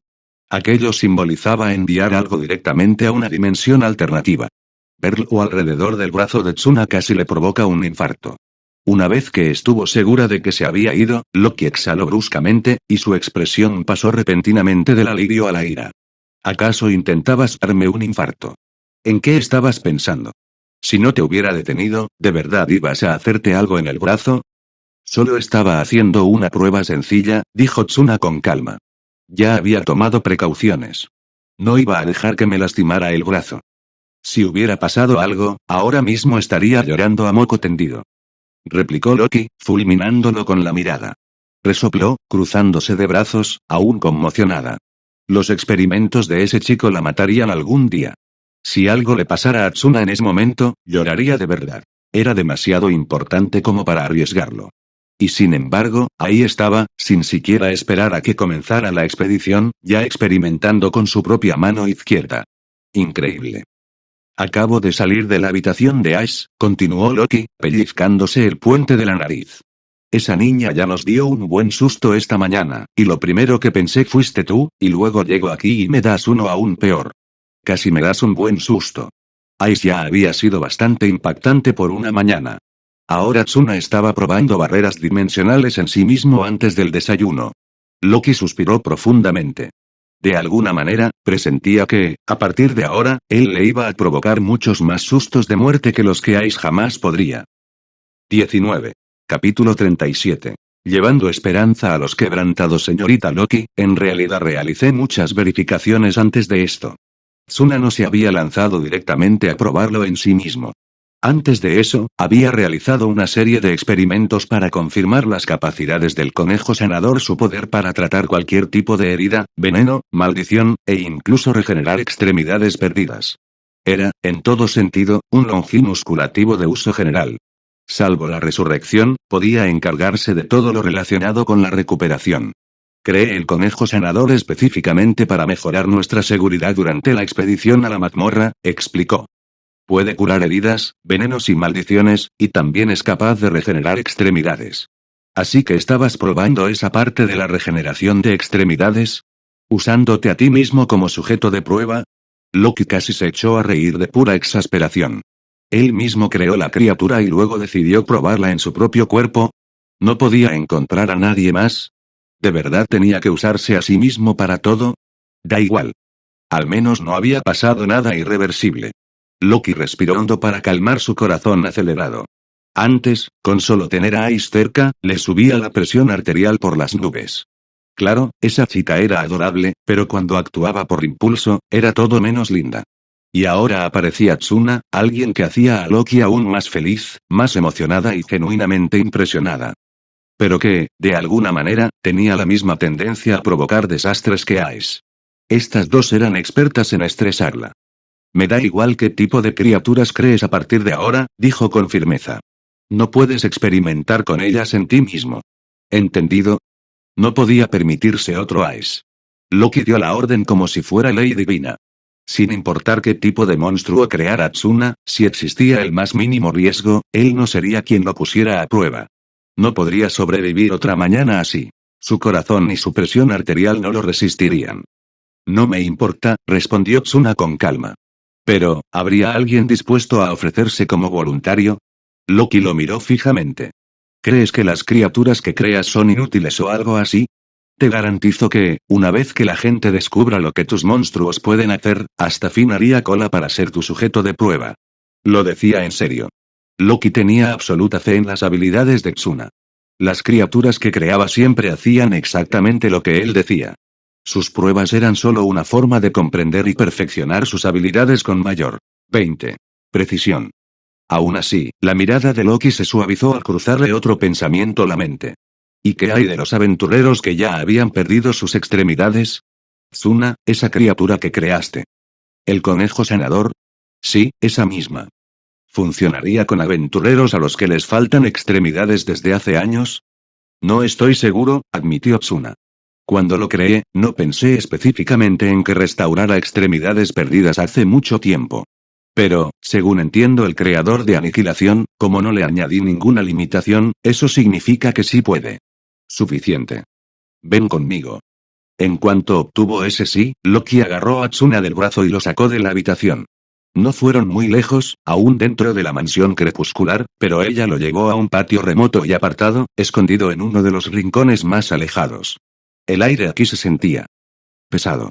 Aquello simbolizaba enviar algo directamente a una dimensión alternativa. Verlo alrededor del brazo de Tsuna casi le provoca un infarto. Una vez que estuvo segura de que se había ido, Loki exhaló bruscamente, y su expresión pasó repentinamente del alivio a la ira. ¿Acaso intentabas darme un infarto? ¿En qué estabas pensando? Si no te hubiera detenido, ¿de verdad ibas a hacerte algo en el brazo? Solo estaba haciendo una prueba sencilla, dijo Tsuna con calma. Ya había tomado precauciones. No iba a dejar que me lastimara el brazo. Si hubiera pasado algo, ahora mismo estaría llorando a moco tendido. Replicó Loki, fulminándolo con la mirada. Resopló, cruzándose de brazos, aún conmocionada. Los experimentos de ese chico la matarían algún día. Si algo le pasara a Tsuna en ese momento, lloraría de verdad. Era demasiado importante como para arriesgarlo. Y sin embargo, ahí estaba, sin siquiera esperar a que comenzara la expedición, ya experimentando con su propia mano izquierda. Increíble. Acabo de salir de la habitación de Ash, continuó Loki, pellizcándose el puente de la nariz. Esa niña ya nos dio un buen susto esta mañana, y lo primero que pensé fuiste tú, y luego llego aquí y me das uno aún peor. Casi me das un buen susto. Ash ya había sido bastante impactante por una mañana. Ahora Tsuna estaba probando barreras dimensionales en sí mismo antes del desayuno. Loki suspiró profundamente. De alguna manera, presentía que, a partir de ahora, él le iba a provocar muchos más sustos de muerte que los que Ace jamás podría. 19. Capítulo 37. Llevando esperanza a los quebrantados, señorita Loki, en realidad realicé muchas verificaciones antes de esto. Tsuna no se había lanzado directamente a probarlo en sí mismo. Antes de eso, había realizado una serie de experimentos para confirmar las capacidades del conejo sanador, su poder para tratar cualquier tipo de herida, veneno, maldición, e incluso regenerar extremidades perdidas. Era, en todo sentido, un Longinus curativo de uso general. Salvo la resurrección, podía encargarse de todo lo relacionado con la recuperación. Creé el conejo sanador específicamente para mejorar nuestra seguridad durante la expedición a la mazmorra, explicó. Puede curar heridas, venenos y maldiciones, y también es capaz de regenerar extremidades. Así que estabas probando esa parte de la regeneración de extremidades, usándote a ti mismo como sujeto de prueba. Loki casi se echó a reír de pura exasperación. Él mismo creó la criatura y luego decidió probarla en su propio cuerpo. ¿No podía encontrar a nadie más? ¿De verdad tenía que usarse a sí mismo para todo? Da igual. Al menos no había pasado nada irreversible. Loki respiró hondo para calmar su corazón acelerado. Antes, con solo tener a Ice cerca, le subía la presión arterial por las nubes. Claro, esa chica era adorable, pero cuando actuaba por impulso, era todo menos linda. Y ahora aparecía Tsuna, alguien que hacía a Loki aún más feliz, más emocionada y genuinamente impresionada. Pero que, de alguna manera, tenía la misma tendencia a provocar desastres que Ice. Estas dos eran expertas en estresarla. Me da igual qué tipo de criaturas crees a partir de ahora, dijo con firmeza. No puedes experimentar con ellas en ti mismo. ¿Entendido? No podía permitirse otro Ace. Loki dio la orden como si fuera ley divina. Sin importar qué tipo de monstruo creara Tsuna, si existía el más mínimo riesgo, él no sería quien lo pusiera a prueba. No podría sobrevivir otra mañana así. Su corazón y su presión arterial no lo resistirían. No me importa, respondió Tsuna con calma. Pero, ¿habría alguien dispuesto a ofrecerse como voluntario? Loki lo miró fijamente. ¿Crees que las criaturas que creas son inútiles o algo así? Te garantizo que, una vez que la gente descubra lo que tus monstruos pueden hacer, hasta Finn haría cola para ser tu sujeto de prueba. Lo decía en serio. Loki tenía absoluta fe en las habilidades de Tsuna. Las criaturas que creaba siempre hacían exactamente lo que él decía. Sus pruebas eran solo una forma de comprender y perfeccionar sus habilidades con mayor 20. Precisión. Aún así, la mirada de Loki se suavizó al cruzarle otro pensamiento la mente. ¿Y qué hay de los aventureros que ya habían perdido sus extremidades? Tsuna, esa criatura que creaste. ¿El conejo sanador? Sí, esa misma. ¿Funcionaría con aventureros a los que les faltan extremidades desde hace años? No estoy seguro, admitió Tsuna. Cuando lo creé, no pensé específicamente en que restaurara extremidades perdidas hace mucho tiempo. Pero, según entiendo el creador de Aniquilación, como no le añadí ninguna limitación, eso significa que sí puede. Suficiente. Ven conmigo. En cuanto obtuvo ese sí, Loki agarró a Tsuna del brazo y lo sacó de la habitación. No fueron muy lejos, aún dentro de la mansión crepuscular, pero ella lo llevó a un patio remoto y apartado, escondido en uno de los rincones más alejados. El aire aquí se sentía pesado.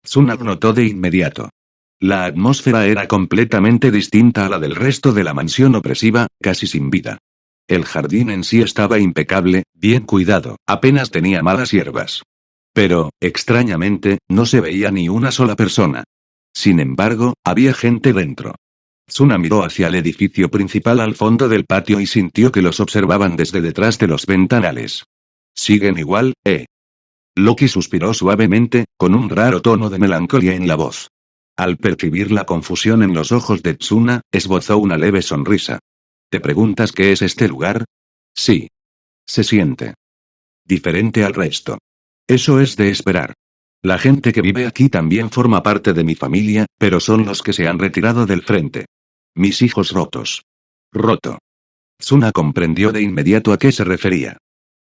Tsuna lo notó de inmediato. La atmósfera era completamente distinta a la del resto de la mansión opresiva, casi sin vida. El jardín en sí estaba impecable, bien cuidado, apenas tenía malas hierbas. Pero, extrañamente, no se veía ni una sola persona. Sin embargo, había gente dentro. Tsuna miró hacia el edificio principal al fondo del patio y sintió que los observaban desde detrás de los ventanales. Siguen igual, ¿eh? Loki suspiró suavemente, con un raro tono de melancolía en la voz. Al percibir la confusión en los ojos de Tsuna, esbozó una leve sonrisa. ¿Te preguntas qué es este lugar? Sí. Se siente diferente al resto. Eso es de esperar. La gente que vive aquí también forma parte de mi familia, pero son los que se han retirado del frente. Mis hijos rotos. Roto. Tsuna comprendió de inmediato a qué se refería.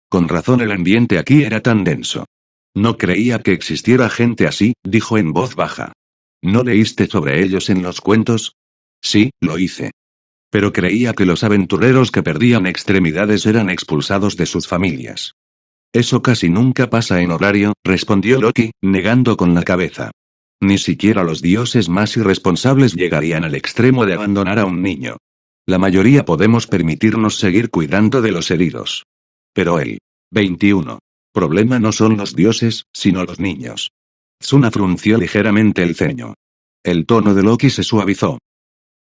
Con razón el ambiente aquí era tan denso. No creía que existiera gente así, dijo en voz baja. ¿No leíste sobre ellos en los cuentos? Sí, lo hice. Pero creía que los aventureros que perdían extremidades eran expulsados de sus familias. Eso casi nunca pasa en Horario, respondió Loki, negando con la cabeza. Ni siquiera los dioses más irresponsables llegarían al extremo de abandonar a un niño. La mayoría podemos permitirnos seguir cuidando de los heridos. Pero el 21. Problema no son los dioses, sino los niños. Tsuna frunció ligeramente el ceño. El tono de Loki se suavizó.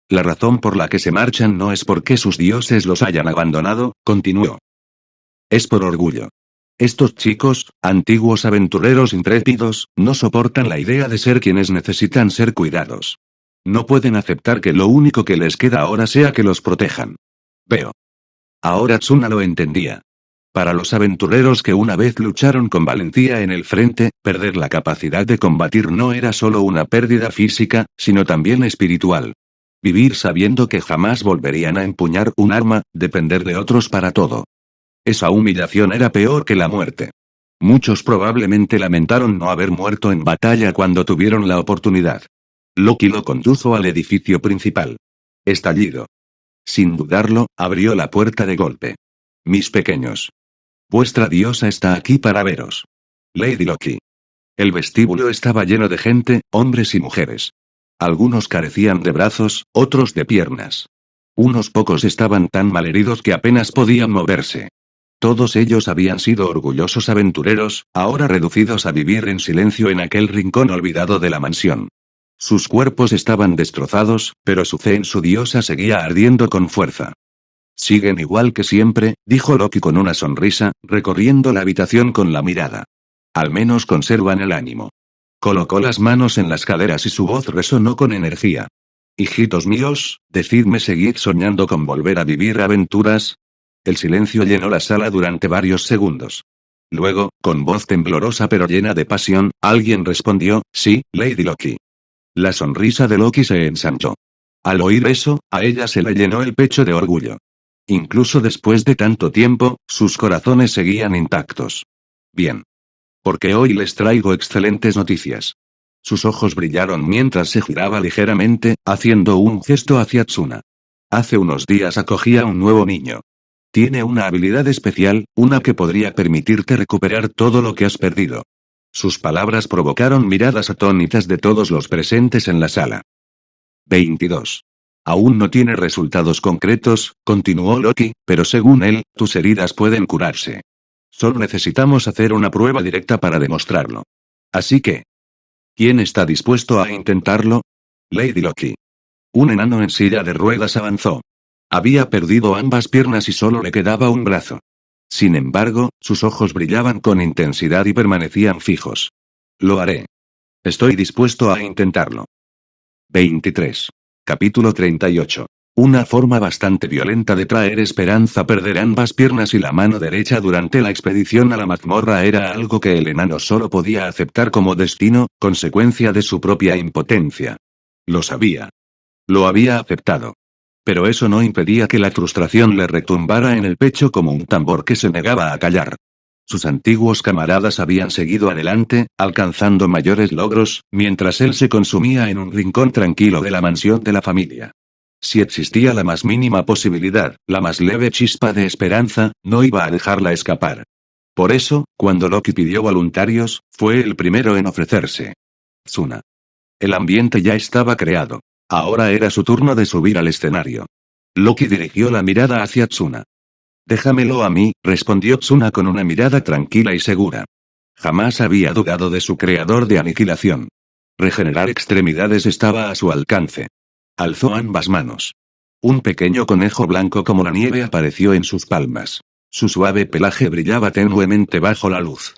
La razón por la que se marchan no es porque sus dioses los hayan abandonado, continuó. Es por orgullo. Estos chicos, antiguos aventureros intrépidos, no soportan la idea de ser quienes necesitan ser cuidados. No pueden aceptar que lo único que les queda ahora sea que los protejan. Veo. Ahora Tsuna lo entendía. Para los aventureros que una vez lucharon con valentía en el frente, perder la capacidad de combatir no era solo una pérdida física, sino también espiritual. Vivir sabiendo que jamás volverían a empuñar un arma, depender de otros para todo. Esa humillación era peor que la muerte. Muchos probablemente lamentaron no haber muerto en batalla cuando tuvieron la oportunidad. Loki lo condujo al edificio principal. Estallido. Sin dudarlo, abrió la puerta de golpe. Mis pequeños. Vuestra diosa está aquí para veros. Lady Loki. El vestíbulo estaba lleno de gente, hombres y mujeres. Algunos carecían de brazos, otros de piernas. Unos pocos estaban tan malheridos que apenas podían moverse. Todos ellos habían sido orgullosos aventureros, ahora reducidos a vivir en silencio en aquel rincón olvidado de la mansión. Sus cuerpos estaban destrozados, pero su fe en su diosa seguía ardiendo con fuerza. Siguen igual que siempre, dijo Loki con una sonrisa, recorriendo la habitación con la mirada. Al menos conservan el ánimo. Colocó las manos en las caderas y su voz resonó con energía. Hijitos míos, decidme, ¿seguid soñando con volver a vivir aventuras? El silencio llenó la sala durante varios segundos. Luego, con voz temblorosa pero llena de pasión, alguien respondió, sí, Lady Loki. La sonrisa de Loki se ensanchó. Al oír eso, a ella se le llenó el pecho de orgullo. Incluso después de tanto tiempo, sus corazones seguían intactos. Bien. Porque hoy les traigo excelentes noticias. Sus ojos brillaron mientras se giraba ligeramente, haciendo un gesto hacia Tsuna. Hace unos días acogí a un nuevo niño. Tiene una habilidad especial, una que podría permitirte recuperar todo lo que has perdido. Sus palabras provocaron miradas atónitas de todos los presentes en la sala. 22. Aún no tiene resultados concretos, continuó Loki, pero según él, tus heridas pueden curarse. Solo necesitamos hacer una prueba directa para demostrarlo. Así que, ¿quién está dispuesto a intentarlo? Lady Loki. Un enano en silla de ruedas avanzó. Había perdido ambas piernas y solo le quedaba un brazo. Sin embargo, sus ojos brillaban con intensidad y permanecían fijos. Lo haré. Estoy dispuesto a intentarlo. 23. Capítulo 38. Una forma bastante violenta de traer esperanza. Perder ambas piernas y la mano derecha durante la expedición a la mazmorra era algo que el enano solo podía aceptar como destino, consecuencia de su propia impotencia. Lo sabía. Lo había aceptado. Pero eso no impedía que la frustración le retumbara en el pecho como un tambor que se negaba a callar. Sus antiguos camaradas habían seguido adelante, alcanzando mayores logros, mientras él se consumía en un rincón tranquilo de la mansión de la familia. Si existía la más mínima posibilidad, la más leve chispa de esperanza, no iba a dejarla escapar. Por eso, cuando Loki pidió voluntarios, fue el primero en ofrecerse. Tsuna. El ambiente ya estaba creado. Ahora era su turno de subir al escenario. Loki dirigió la mirada hacia Tsuna. Déjamelo a mí, respondió Tsuna con una mirada tranquila y segura. Jamás había dudado de su creador de aniquilación. Regenerar extremidades estaba a su alcance. Alzó ambas manos. Un pequeño conejo blanco como la nieve apareció en sus palmas. Su suave pelaje brillaba tenuemente bajo la luz.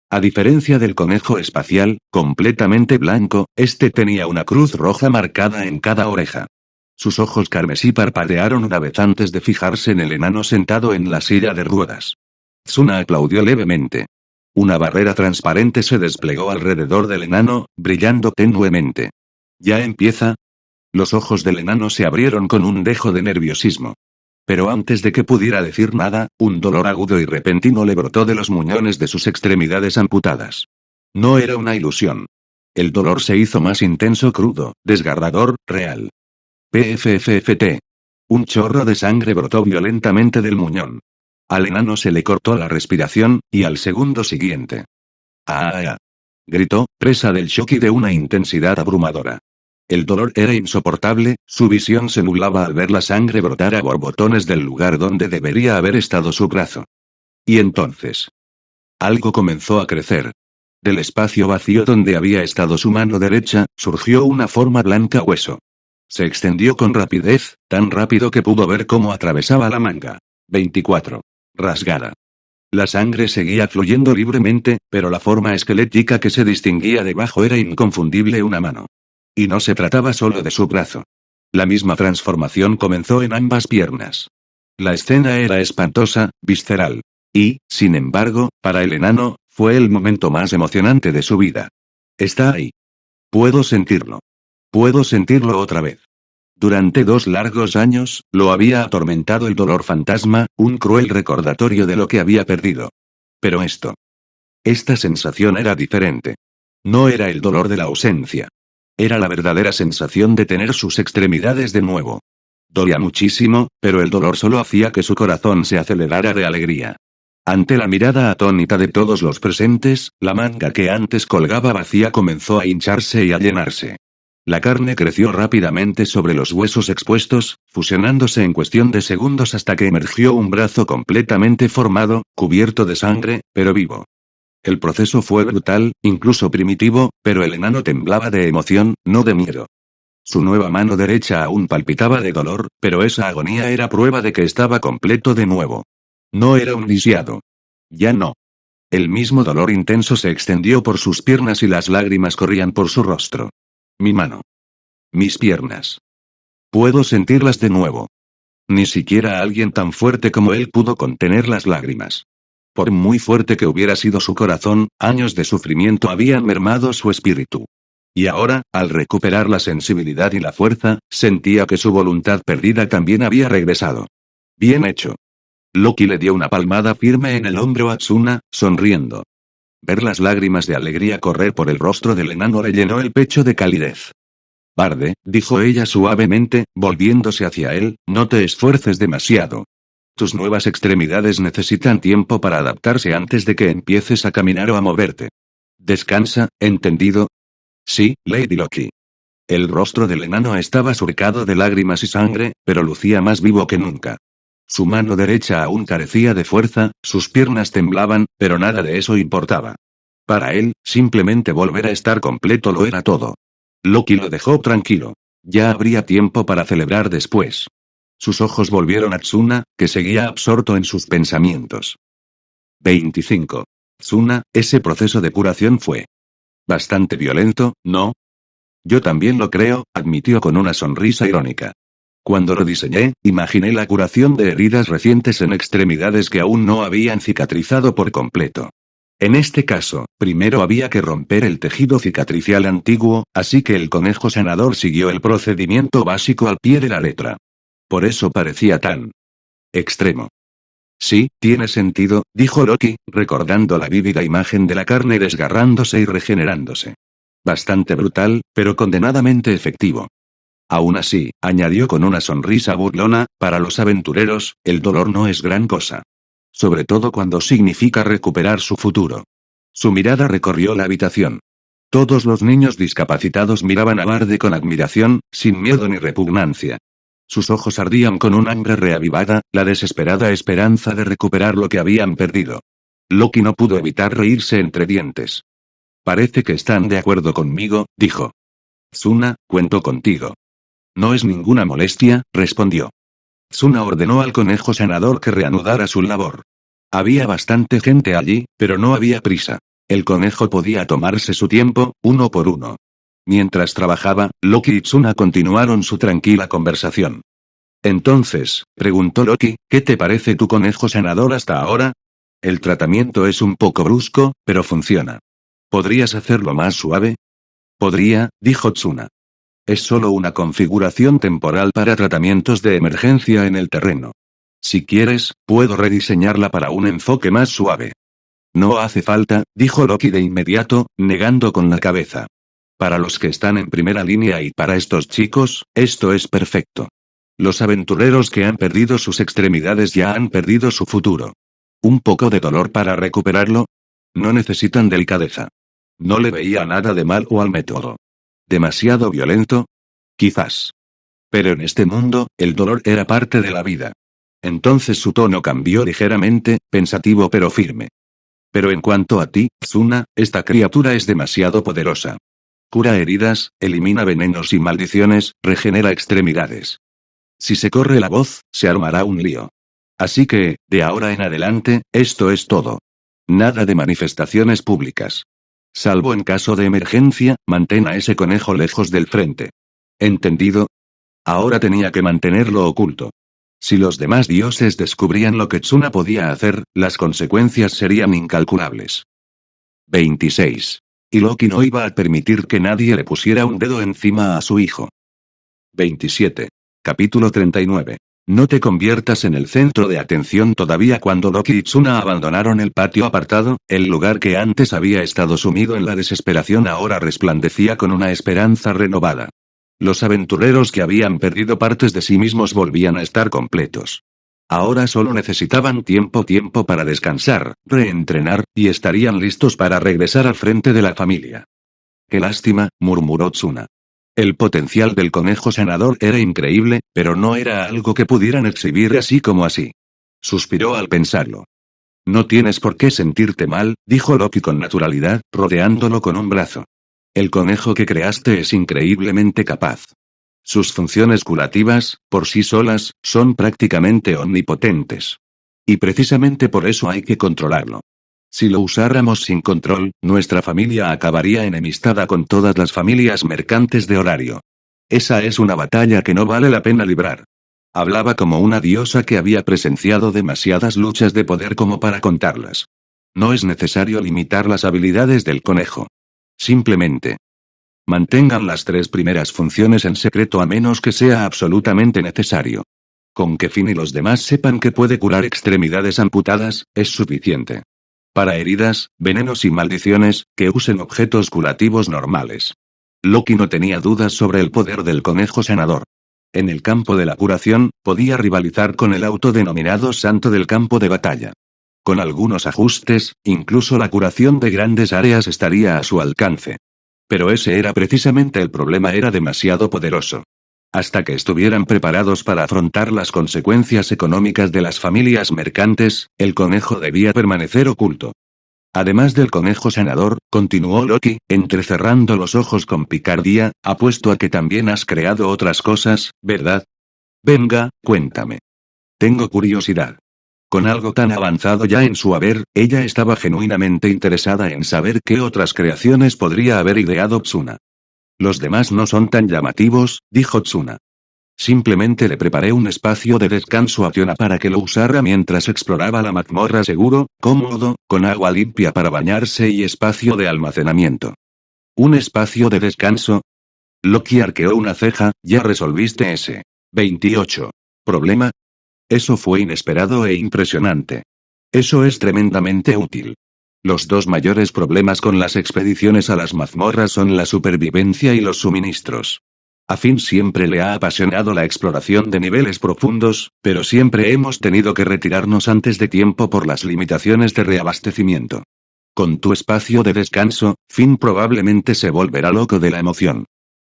A diferencia del conejo espacial, completamente blanco, este tenía una cruz roja marcada en cada oreja. Sus ojos carmesí parpadearon una vez antes de fijarse en el enano sentado en la silla de ruedas. Tsuna aplaudió levemente. Una barrera transparente se desplegó alrededor del enano, brillando tenuemente. ¿Ya empieza? Los ojos del enano se abrieron con un dejo de nerviosismo. Pero antes de que pudiera decir nada, un dolor agudo y repentino le brotó de los muñones de sus extremidades amputadas. No era una ilusión. El dolor se hizo más intenso, crudo, desgarrador, real. PFFFT. Un chorro de sangre brotó violentamente del muñón. Al enano se le cortó la respiración, y al segundo siguiente. ¡Ah! Gritó, presa del shock y de una intensidad abrumadora. El dolor era insoportable, su visión se nublaba al ver la sangre brotar a borbotones del lugar donde debería haber estado su brazo. Y entonces, algo comenzó a crecer. Del espacio vacío donde había estado su mano derecha, surgió una forma blanca hueso. Se extendió con rapidez, tan rápido que pudo ver cómo atravesaba la manga. 24. Rasgada. La sangre seguía fluyendo libremente, pero la forma esquelética que se distinguía debajo era inconfundible, una mano. Y no se trataba solo de su brazo. La misma transformación comenzó en ambas piernas. La escena era espantosa, visceral. Y, sin embargo, para el enano, fue el momento más emocionante de su vida. Está ahí. Puedo sentirlo. Puedo sentirlo otra vez. Durante 2 largos años, lo había atormentado el dolor fantasma, un cruel recordatorio de lo que había perdido. Pero esta sensación era diferente. No era el dolor de la ausencia. Era la verdadera sensación de tener sus extremidades de nuevo. Dolía muchísimo, pero el dolor solo hacía que su corazón se acelerara de alegría. Ante la mirada atónita de todos los presentes, la manga que antes colgaba vacía comenzó a hincharse y a llenarse. La carne creció rápidamente sobre los huesos expuestos, fusionándose en cuestión de segundos hasta que emergió un brazo completamente formado, cubierto de sangre, pero vivo. El proceso fue brutal, incluso primitivo, pero el enano temblaba de emoción, no de miedo. Su nueva mano derecha aún palpitaba de dolor, pero esa agonía era prueba de que estaba completo de nuevo. No era un lisiado. Ya no. El mismo dolor intenso se extendió por sus piernas y las lágrimas corrían por su rostro. Mi mano. Mis piernas. Puedo sentirlas de nuevo. Ni siquiera alguien tan fuerte como él pudo contener las lágrimas. Por muy fuerte que hubiera sido su corazón, años de sufrimiento habían mermado su espíritu. Y ahora, al recuperar la sensibilidad y la fuerza, sentía que su voluntad perdida también había regresado. Bien hecho. Loki le dio una palmada firme en el hombro a Tsuna, sonriendo. Ver las lágrimas de alegría correr por el rostro del enano le llenó el pecho de calidez. Barde, dijo ella suavemente, volviéndose hacia él, no te esfuerces demasiado. Tus nuevas extremidades necesitan tiempo para adaptarse antes de que empieces a caminar o a moverte. Descansa, ¿entendido? Sí, Lady Loki. El rostro del enano estaba surcado de lágrimas y sangre, pero lucía más vivo que nunca. Su mano derecha aún carecía de fuerza, sus piernas temblaban, pero nada de eso importaba. Para él, simplemente volver a estar completo lo era todo. Loki lo dejó tranquilo. Ya habría tiempo para celebrar después. Sus ojos volvieron a Tsuna, que seguía absorto en sus pensamientos. 25. Tsuna, ese proceso de curación fue bastante violento, ¿no? Yo también lo creo, admitió con una sonrisa irónica. Cuando lo diseñé, imaginé la curación de heridas recientes en extremidades que aún no habían cicatrizado por completo. En este caso, primero había que romper el tejido cicatricial antiguo, así que el conejo sanador siguió el procedimiento básico al pie de la letra. Por eso parecía tan extremo. Sí, tiene sentido, dijo Loki, recordando la vívida imagen de la carne desgarrándose y regenerándose. Bastante brutal, pero condenadamente efectivo. Aún así, añadió con una sonrisa burlona, para los aventureros, el dolor no es gran cosa. Sobre todo cuando significa recuperar su futuro. Su mirada recorrió la habitación. Todos los niños discapacitados miraban a Barde con admiración, sin miedo ni repugnancia. Sus ojos ardían con un hambre reavivada, la desesperada esperanza de recuperar lo que habían perdido. Loki no pudo evitar reírse entre dientes. Parece que están de acuerdo conmigo, dijo. Tsuna, cuento contigo. No es ninguna molestia, respondió. Tsuna ordenó al conejo sanador que reanudara su labor. Había bastante gente allí, pero no había prisa. El conejo podía tomarse su tiempo, uno por uno. Mientras trabajaba, Loki y Tsuna continuaron su tranquila conversación. Entonces, preguntó Loki, ¿qué te parece tu conejo sanador hasta ahora? El tratamiento es un poco brusco, pero funciona. ¿Podrías hacerlo más suave? Podría, dijo Tsuna. Es solo una configuración temporal para tratamientos de emergencia en el terreno. Si quieres, puedo rediseñarla para un enfoque más suave. No hace falta, dijo Loki de inmediato, negando con la cabeza. Para los que están en primera línea y para estos chicos, esto es perfecto. Los aventureros que han perdido sus extremidades ya han perdido su futuro. ¿Un poco de dolor para recuperarlo? No necesitan delicadeza. No le veía nada de malo al método. ¿Demasiado violento? Quizás. Pero en este mundo, el dolor era parte de la vida. Entonces su tono cambió ligeramente, pensativo pero firme. Pero en cuanto a ti, Tsuna, esta criatura es demasiado poderosa. Cura heridas, elimina venenos y maldiciones, regenera extremidades. Si se corre la voz, se armará un lío. Así que, de ahora en adelante, esto es todo. Nada de manifestaciones públicas. Salvo en caso de emergencia, mantén a ese conejo lejos del frente. ¿Entendido? Ahora tenía que mantenerlo oculto. Si los demás dioses descubrían lo que Tsuna podía hacer, las consecuencias serían incalculables. 26. Y Loki no iba a permitir que nadie le pusiera un dedo encima a su hijo. 27. Capítulo 39. No te conviertas en el centro de atención todavía. Cuando Loki y Tsuna abandonaron el patio apartado, el lugar que antes había estado sumido en la desesperación ahora resplandecía con una esperanza renovada. Los aventureros que habían perdido partes de sí mismos volvían a estar completos. Ahora solo necesitaban tiempo para descansar, reentrenar, y estarían listos para regresar al frente de la familia. Qué lástima, murmuró Tsuna. El potencial del conejo sanador era increíble, pero no era algo que pudieran exhibir así como así. Suspiró al pensarlo. No tienes por qué sentirte mal, dijo Loki con naturalidad, rodeándolo con un brazo. El conejo que creaste es increíblemente capaz. Sus funciones curativas, por sí solas, son prácticamente omnipotentes. Y precisamente por eso hay que controlarlo. Si lo usáramos sin control, nuestra familia acabaría enemistada con todas las familias mercantes de horario. Esa es una batalla que no vale la pena librar. Hablaba como una diosa que había presenciado demasiadas luchas de poder como para contarlas. No es necesario limitar las habilidades del conejo. Simplemente mantengan las 3 primeras funciones en secreto a menos que sea absolutamente necesario. Con que Finn y los demás sepan que puede curar extremidades amputadas, es suficiente. Para heridas, venenos y maldiciones, que usen objetos curativos normales. Loki no tenía dudas sobre el poder del conejo sanador. En el campo de la curación, podía rivalizar con el autodenominado santo del campo de batalla. Con algunos ajustes, incluso la curación de grandes áreas estaría a su alcance. Pero ese era precisamente el problema, era demasiado poderoso. Hasta que estuvieran preparados para afrontar las consecuencias económicas de las familias mercantes, el conejo debía permanecer oculto. Además del conejo sanador, continuó Loki, entrecerrando los ojos con picardía, apuesto a que también has creado otras cosas, ¿verdad? Venga, cuéntame. Tengo curiosidad. Con algo tan avanzado ya en su haber, ella estaba genuinamente interesada en saber qué otras creaciones podría haber ideado Tsuna. Los demás no son tan llamativos, dijo Tsuna. Simplemente le preparé un espacio de descanso a Fiona para que lo usara mientras exploraba la mazmorra seguro, cómodo, con agua limpia para bañarse y espacio de almacenamiento. ¿Un espacio de descanso? Loki arqueó una ceja. ¿Ya resolviste ese 28 problema? Eso fue inesperado e impresionante. Eso es tremendamente útil. Los 2 mayores problemas con las expediciones a las mazmorras son la supervivencia y los suministros. A Finn siempre le ha apasionado la exploración de niveles profundos, pero siempre hemos tenido que retirarnos antes de tiempo por las limitaciones de reabastecimiento. Con tu espacio de descanso, Finn probablemente se volverá loco de la emoción.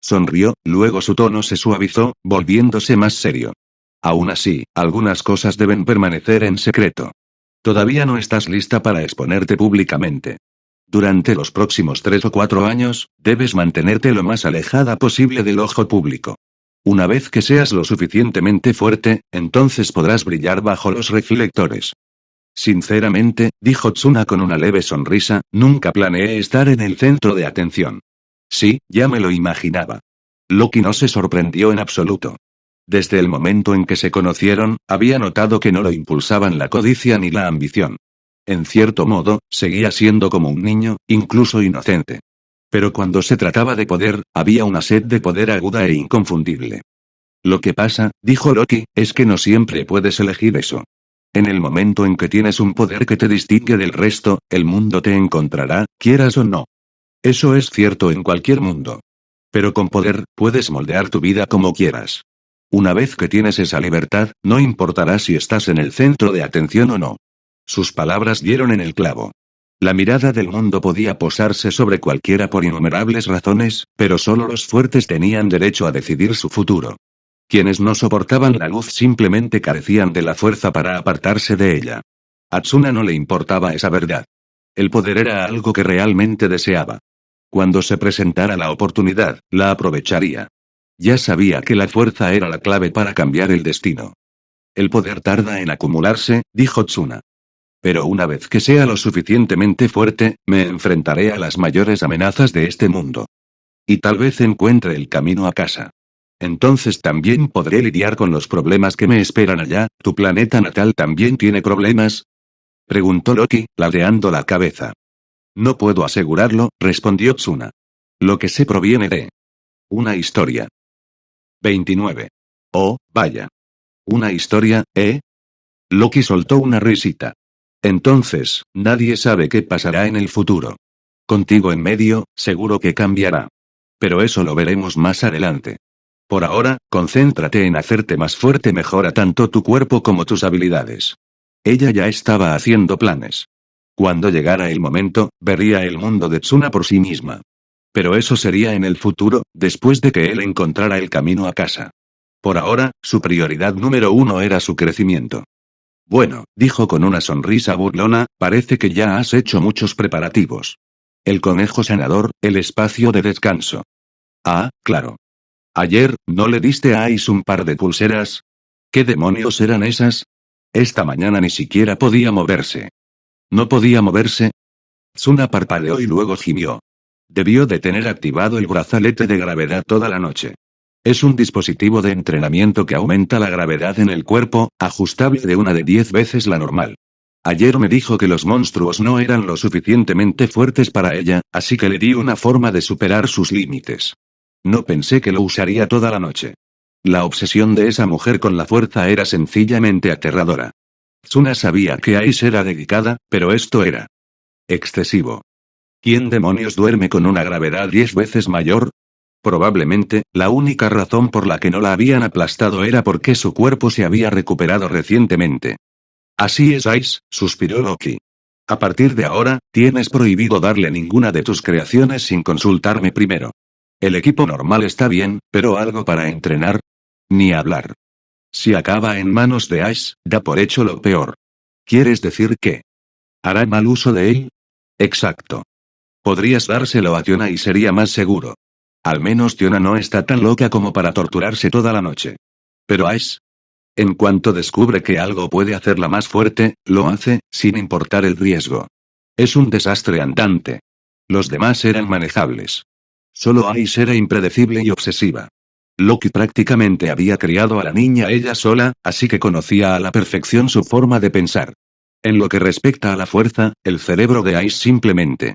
Sonrió, luego su tono se suavizó, volviéndose más serio. Aún así, algunas cosas deben permanecer en secreto. Todavía no estás lista para exponerte públicamente. Durante los próximos 3 o 4 años, debes mantenerte lo más alejada posible del ojo público. Una vez que seas lo suficientemente fuerte, entonces podrás brillar bajo los reflectores. Sinceramente, dijo Tsuna con una leve sonrisa, nunca planeé estar en el centro de atención. Sí, ya me lo imaginaba. Loki no se sorprendió en absoluto. Desde el momento en que se conocieron, había notado que no lo impulsaban la codicia ni la ambición. En cierto modo, seguía siendo como un niño, incluso inocente. Pero cuando se trataba de poder, había una sed de poder aguda e inconfundible. Lo que pasa, dijo Loki, es que no siempre puedes elegir eso. En el momento en que tienes un poder que te distingue del resto, el mundo te encontrará, quieras o no. Eso es cierto en cualquier mundo. Pero con poder, puedes moldear tu vida como quieras. Una vez que tienes esa libertad, no importará si estás en el centro de atención o no. Sus palabras dieron en el clavo. La mirada del mundo podía posarse sobre cualquiera por innumerables razones, pero solo los fuertes tenían derecho a decidir su futuro. Quienes no soportaban la luz simplemente carecían de la fuerza para apartarse de ella. A Tsuna no le importaba esa verdad. El poder era algo que realmente deseaba. Cuando se presentara la oportunidad, la aprovecharía. Ya sabía que la fuerza era la clave para cambiar el destino. El poder tarda en acumularse, dijo Tsuna. Pero una vez que sea lo suficientemente fuerte, me enfrentaré a las mayores amenazas de este mundo. Y tal vez encuentre el camino a casa. Entonces también podré lidiar con los problemas que me esperan allá. ¿Tu planeta natal también tiene problemas? Preguntó Loki, ladeando la cabeza. No puedo asegurarlo, respondió Tsuna. Lo que sé proviene de una historia. 29. Oh, vaya. ¿Una historia, eh? Loki soltó una risita. Entonces, nadie sabe qué pasará en el futuro. Contigo en medio, seguro que cambiará. Pero eso lo veremos más adelante. Por ahora, concéntrate en hacerte más fuerte, mejora tanto tu cuerpo como tus habilidades. Ella ya estaba haciendo planes. Cuando llegara el momento, vería el mundo de Tsuna por sí misma. Pero eso sería en el futuro, después de que él encontrara el camino a casa. Por ahora, su prioridad número uno era su crecimiento. Bueno, dijo con una sonrisa burlona, parece que ya has hecho muchos preparativos. El conejo sanador, el espacio de descanso. Ah, claro. Ayer, ¿no le diste a Ice un par de pulseras? ¿Qué demonios eran esas? Esta mañana ni siquiera podía moverse. ¿No podía moverse? Tsuna parpadeó y luego gimió. Debió de tener activado el brazalete de gravedad toda la noche. Es un dispositivo de entrenamiento que aumenta la gravedad en el cuerpo, ajustable de 1 de 10 veces la normal. Ayer me dijo que los monstruos no eran lo suficientemente fuertes para ella, así que le di una forma de superar sus límites. No pensé que lo usaría toda la noche. La obsesión de esa mujer con la fuerza era sencillamente aterradora. Tsuna sabía que Aiz era dedicada, pero esto era excesivo. ¿Quién demonios duerme con una gravedad 10 veces mayor? Probablemente, la única razón por la que no la habían aplastado era porque su cuerpo se había recuperado recientemente. Así es, Ice, suspiró Loki. A partir de ahora, tienes prohibido darle ninguna de tus creaciones sin consultarme primero. El equipo normal está bien, pero algo para entrenar. Ni hablar. Si acaba en manos de Ice, da por hecho lo peor. ¿Quieres decir que hará mal uso de él? Exacto. Podrías dárselo a Tiona y sería más seguro. Al menos Tiona no está tan loca como para torturarse toda la noche. Pero Ice, en cuanto descubre que algo puede hacerla más fuerte, lo hace, sin importar el riesgo. Es un desastre andante. Los demás eran manejables. Solo Ice era impredecible y obsesiva. Loki prácticamente había criado a la niña ella sola, así que conocía a la perfección su forma de pensar. En lo que respecta a la fuerza, el cerebro de Ice simplemente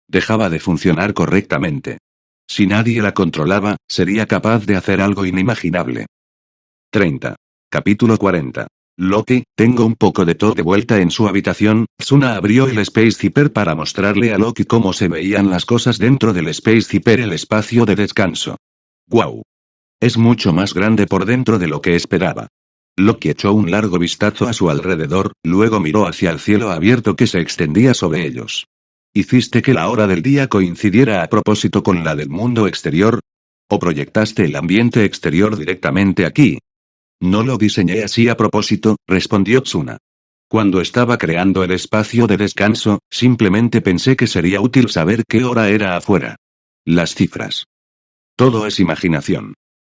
dejaba de funcionar correctamente. Si nadie la controlaba, sería capaz de hacer algo inimaginable. 30. Capítulo 40. Loki, tengo un poco de todo de vuelta en su habitación. Tsuna abrió el Space Zipper para mostrarle a Loki cómo se veían las cosas dentro del Space Zipper, el espacio de descanso. ¡Guau! Es mucho más grande por dentro de lo que esperaba. Loki echó un largo vistazo a su alrededor, luego miró hacia el cielo abierto que se extendía sobre ellos. ¿Hiciste que la hora del día coincidiera a propósito con la del mundo exterior? ¿O proyectaste el ambiente exterior directamente aquí? No lo diseñé así a propósito, respondió Tsuna. Cuando estaba creando el espacio de descanso, simplemente pensé que sería útil saber qué hora era afuera. Las cifras. Todo es imaginación.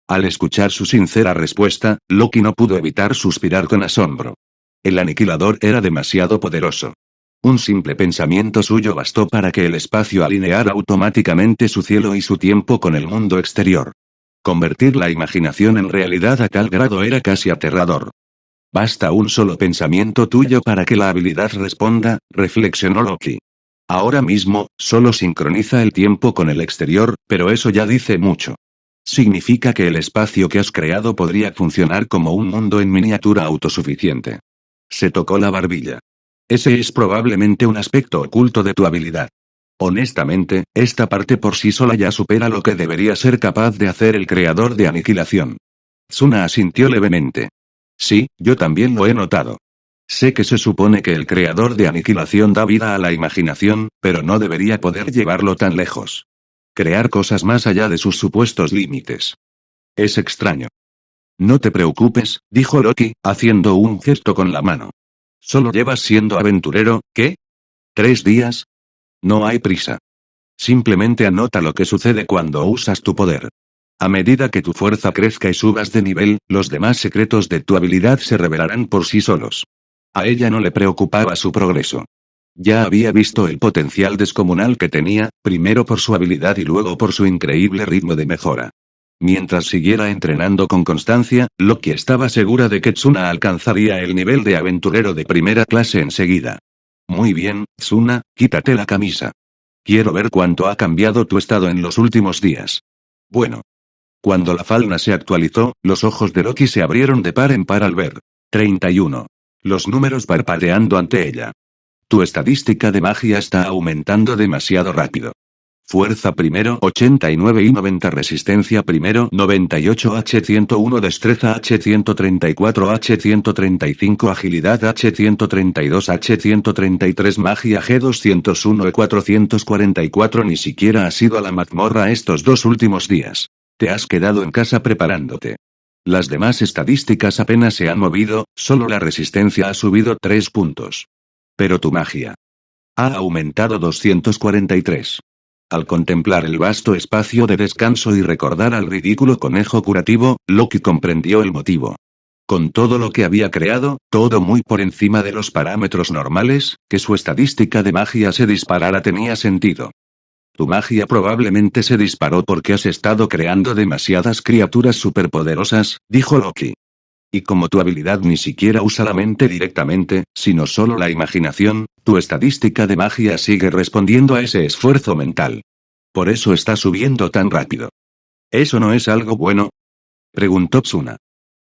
Al escuchar su sincera respuesta, Loki no pudo evitar suspirar con asombro. El aniquilador era demasiado poderoso. Un simple pensamiento suyo bastó para que el espacio alineara automáticamente su cielo y su tiempo con el mundo exterior. Convertir la imaginación en realidad a tal grado era casi aterrador. Basta un solo pensamiento tuyo para que la habilidad responda, reflexionó Loki. Ahora mismo, solo sincroniza el tiempo con el exterior, pero eso ya dice mucho. Significa que el espacio que has creado podría funcionar como un mundo en miniatura autosuficiente. Se tocó la barbilla. Ese es probablemente un aspecto oculto de tu habilidad. Honestamente, esta parte por sí sola ya supera lo que debería ser capaz de hacer el creador de aniquilación. Tsuna asintió levemente. Sí, yo también lo he notado. Sé que se supone que el creador de aniquilación da vida a la imaginación, pero no debería poder llevarlo tan lejos. Crear cosas más allá de sus supuestos límites. Es extraño. No te preocupes, dijo Loki, haciendo un gesto con la mano. Solo llevas siendo aventurero, ¿qué? ¿3 días? No hay prisa. Simplemente anota lo que sucede cuando usas tu poder. A medida que tu fuerza crezca y subas de nivel, los demás secretos de tu habilidad se revelarán por sí solos. A ella no le preocupaba su progreso. Ya había visto el potencial descomunal que tenía, primero por su habilidad y luego por su increíble ritmo de mejora. Mientras siguiera entrenando con constancia, Loki estaba segura de que Tsuna alcanzaría el nivel de aventurero de primera clase enseguida. Muy bien, Tsuna, quítate la camisa. Quiero ver cuánto ha cambiado tu estado en los últimos días. Bueno. Cuando la falda se actualizó, los ojos de Loki se abrieron de par en par al ver 31. Los números parpadeando ante ella. Tu estadística de magia está aumentando demasiado rápido. Fuerza primero 89 y 90, resistencia primero 98, H101, destreza H134, H135, agilidad H132, H133, magia G201 y 444. Ni siquiera has ido a la mazmorra estos 2 últimos días. Te has quedado en casa preparándote. Las demás estadísticas apenas se han movido, solo la resistencia ha subido 3 puntos. Pero tu magia ha aumentado 243. Al contemplar el vasto espacio de descanso y recordar al ridículo conejo curativo, Loki comprendió el motivo. Con todo lo que había creado, todo muy por encima de los parámetros normales, que su estadística de magia se disparara tenía sentido. Tu magia probablemente se disparó porque has estado creando demasiadas criaturas superpoderosas, dijo Loki. Y como tu habilidad ni siquiera usa la mente directamente, sino solo la imaginación, tu estadística de magia sigue respondiendo a ese esfuerzo mental. Por eso está subiendo tan rápido. ¿Eso no es algo bueno?, preguntó Tsuna.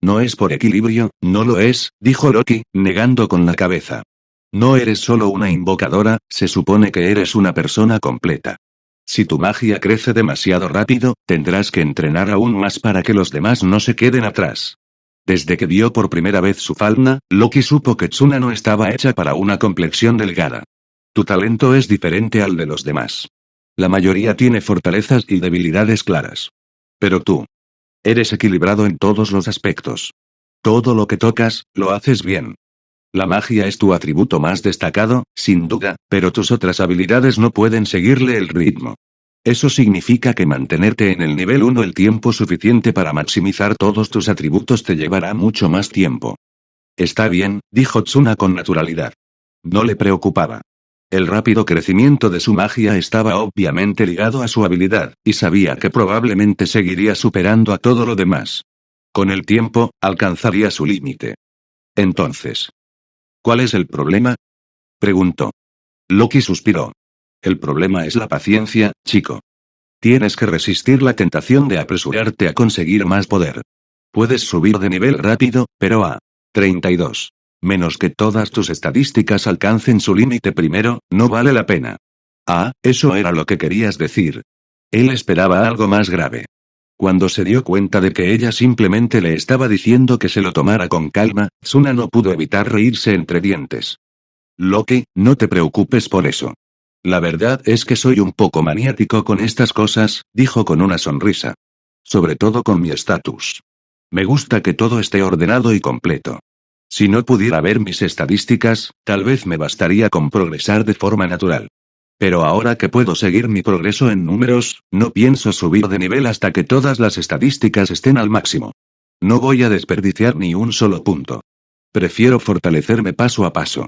No es por equilibrio, no lo es, dijo Loki, negando con la cabeza. No eres solo una invocadora, se supone que eres una persona completa. Si tu magia crece demasiado rápido, tendrás que entrenar aún más para que los demás no se queden atrás. Desde que vio por primera vez su falda, Loki supo que Tsuna no estaba hecha para una complexión delgada. Tu talento es diferente al de los demás. La mayoría tiene fortalezas y debilidades claras. Pero tú eres equilibrado en todos los aspectos. Todo lo que tocas, lo haces bien. La magia es tu atributo más destacado, sin duda, pero tus otras habilidades no pueden seguirle el ritmo. Eso significa que mantenerte en el nivel 1 el tiempo suficiente para maximizar todos tus atributos te llevará mucho más tiempo. Está bien, dijo Tsuna con naturalidad. No le preocupaba. El rápido crecimiento de su magia estaba obviamente ligado a su habilidad, y sabía que probablemente seguiría superando a todo lo demás. Con el tiempo, alcanzaría su límite. Entonces, ¿cuál es el problema?, preguntó. Loki suspiró. El problema es la paciencia, chico. Tienes que resistir la tentación de apresurarte a conseguir más poder. Puedes subir de nivel rápido, pero a 32. Menos que todas tus estadísticas alcancen su límite primero, no vale la pena. Ah, eso era lo que querías decir. Él esperaba algo más grave. Cuando se dio cuenta de que ella simplemente le estaba diciendo que se lo tomara con calma, Tsuna no pudo evitar reírse entre dientes. Loki, no te preocupes por eso. La verdad es que soy un poco maniático con estas cosas, dijo con una sonrisa. Sobre todo con mi estatus. Me gusta que todo esté ordenado y completo. Si no pudiera ver mis estadísticas, tal vez me bastaría con progresar de forma natural. Pero ahora que puedo seguir mi progreso en números, no pienso subir de nivel hasta que todas las estadísticas estén al máximo. No voy a desperdiciar ni un solo punto. Prefiero fortalecerme paso a paso.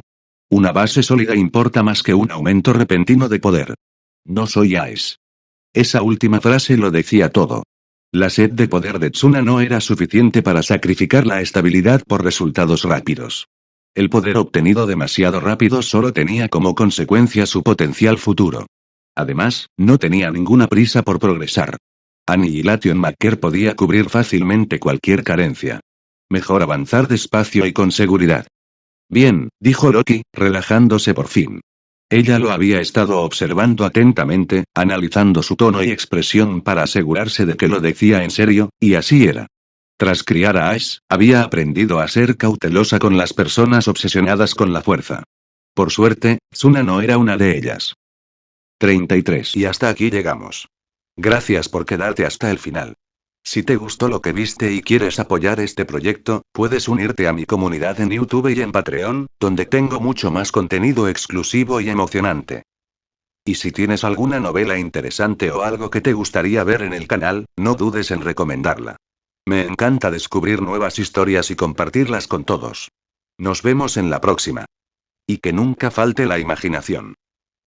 Una base sólida importa más que un aumento repentino de poder. No soy Aes. Esa última frase lo decía todo. La sed de poder de Tsuna no era suficiente para sacrificar la estabilidad por resultados rápidos. El poder obtenido demasiado rápido solo tenía como consecuencia su potencial futuro. Además, no tenía ninguna prisa por progresar. Annihilation Maker podía cubrir fácilmente cualquier carencia. Mejor avanzar despacio y con seguridad. Bien, dijo Loki, relajándose por fin. Ella lo había estado observando atentamente, analizando su tono y expresión para asegurarse de que lo decía en serio, y así era. Tras criar a Ash, había aprendido a ser cautelosa con las personas obsesionadas con la fuerza. Por suerte, Tsuna no era una de ellas. 33. Y hasta aquí llegamos. Gracias por quedarte hasta el final. Si te gustó lo que viste y quieres apoyar este proyecto, puedes unirte a mi comunidad en YouTube y en Patreon, donde tengo mucho más contenido exclusivo y emocionante. Y si tienes alguna novela interesante o algo que te gustaría ver en el canal, no dudes en recomendarla. Me encanta descubrir nuevas historias y compartirlas con todos. Nos vemos en la próxima. Y que nunca falte la imaginación.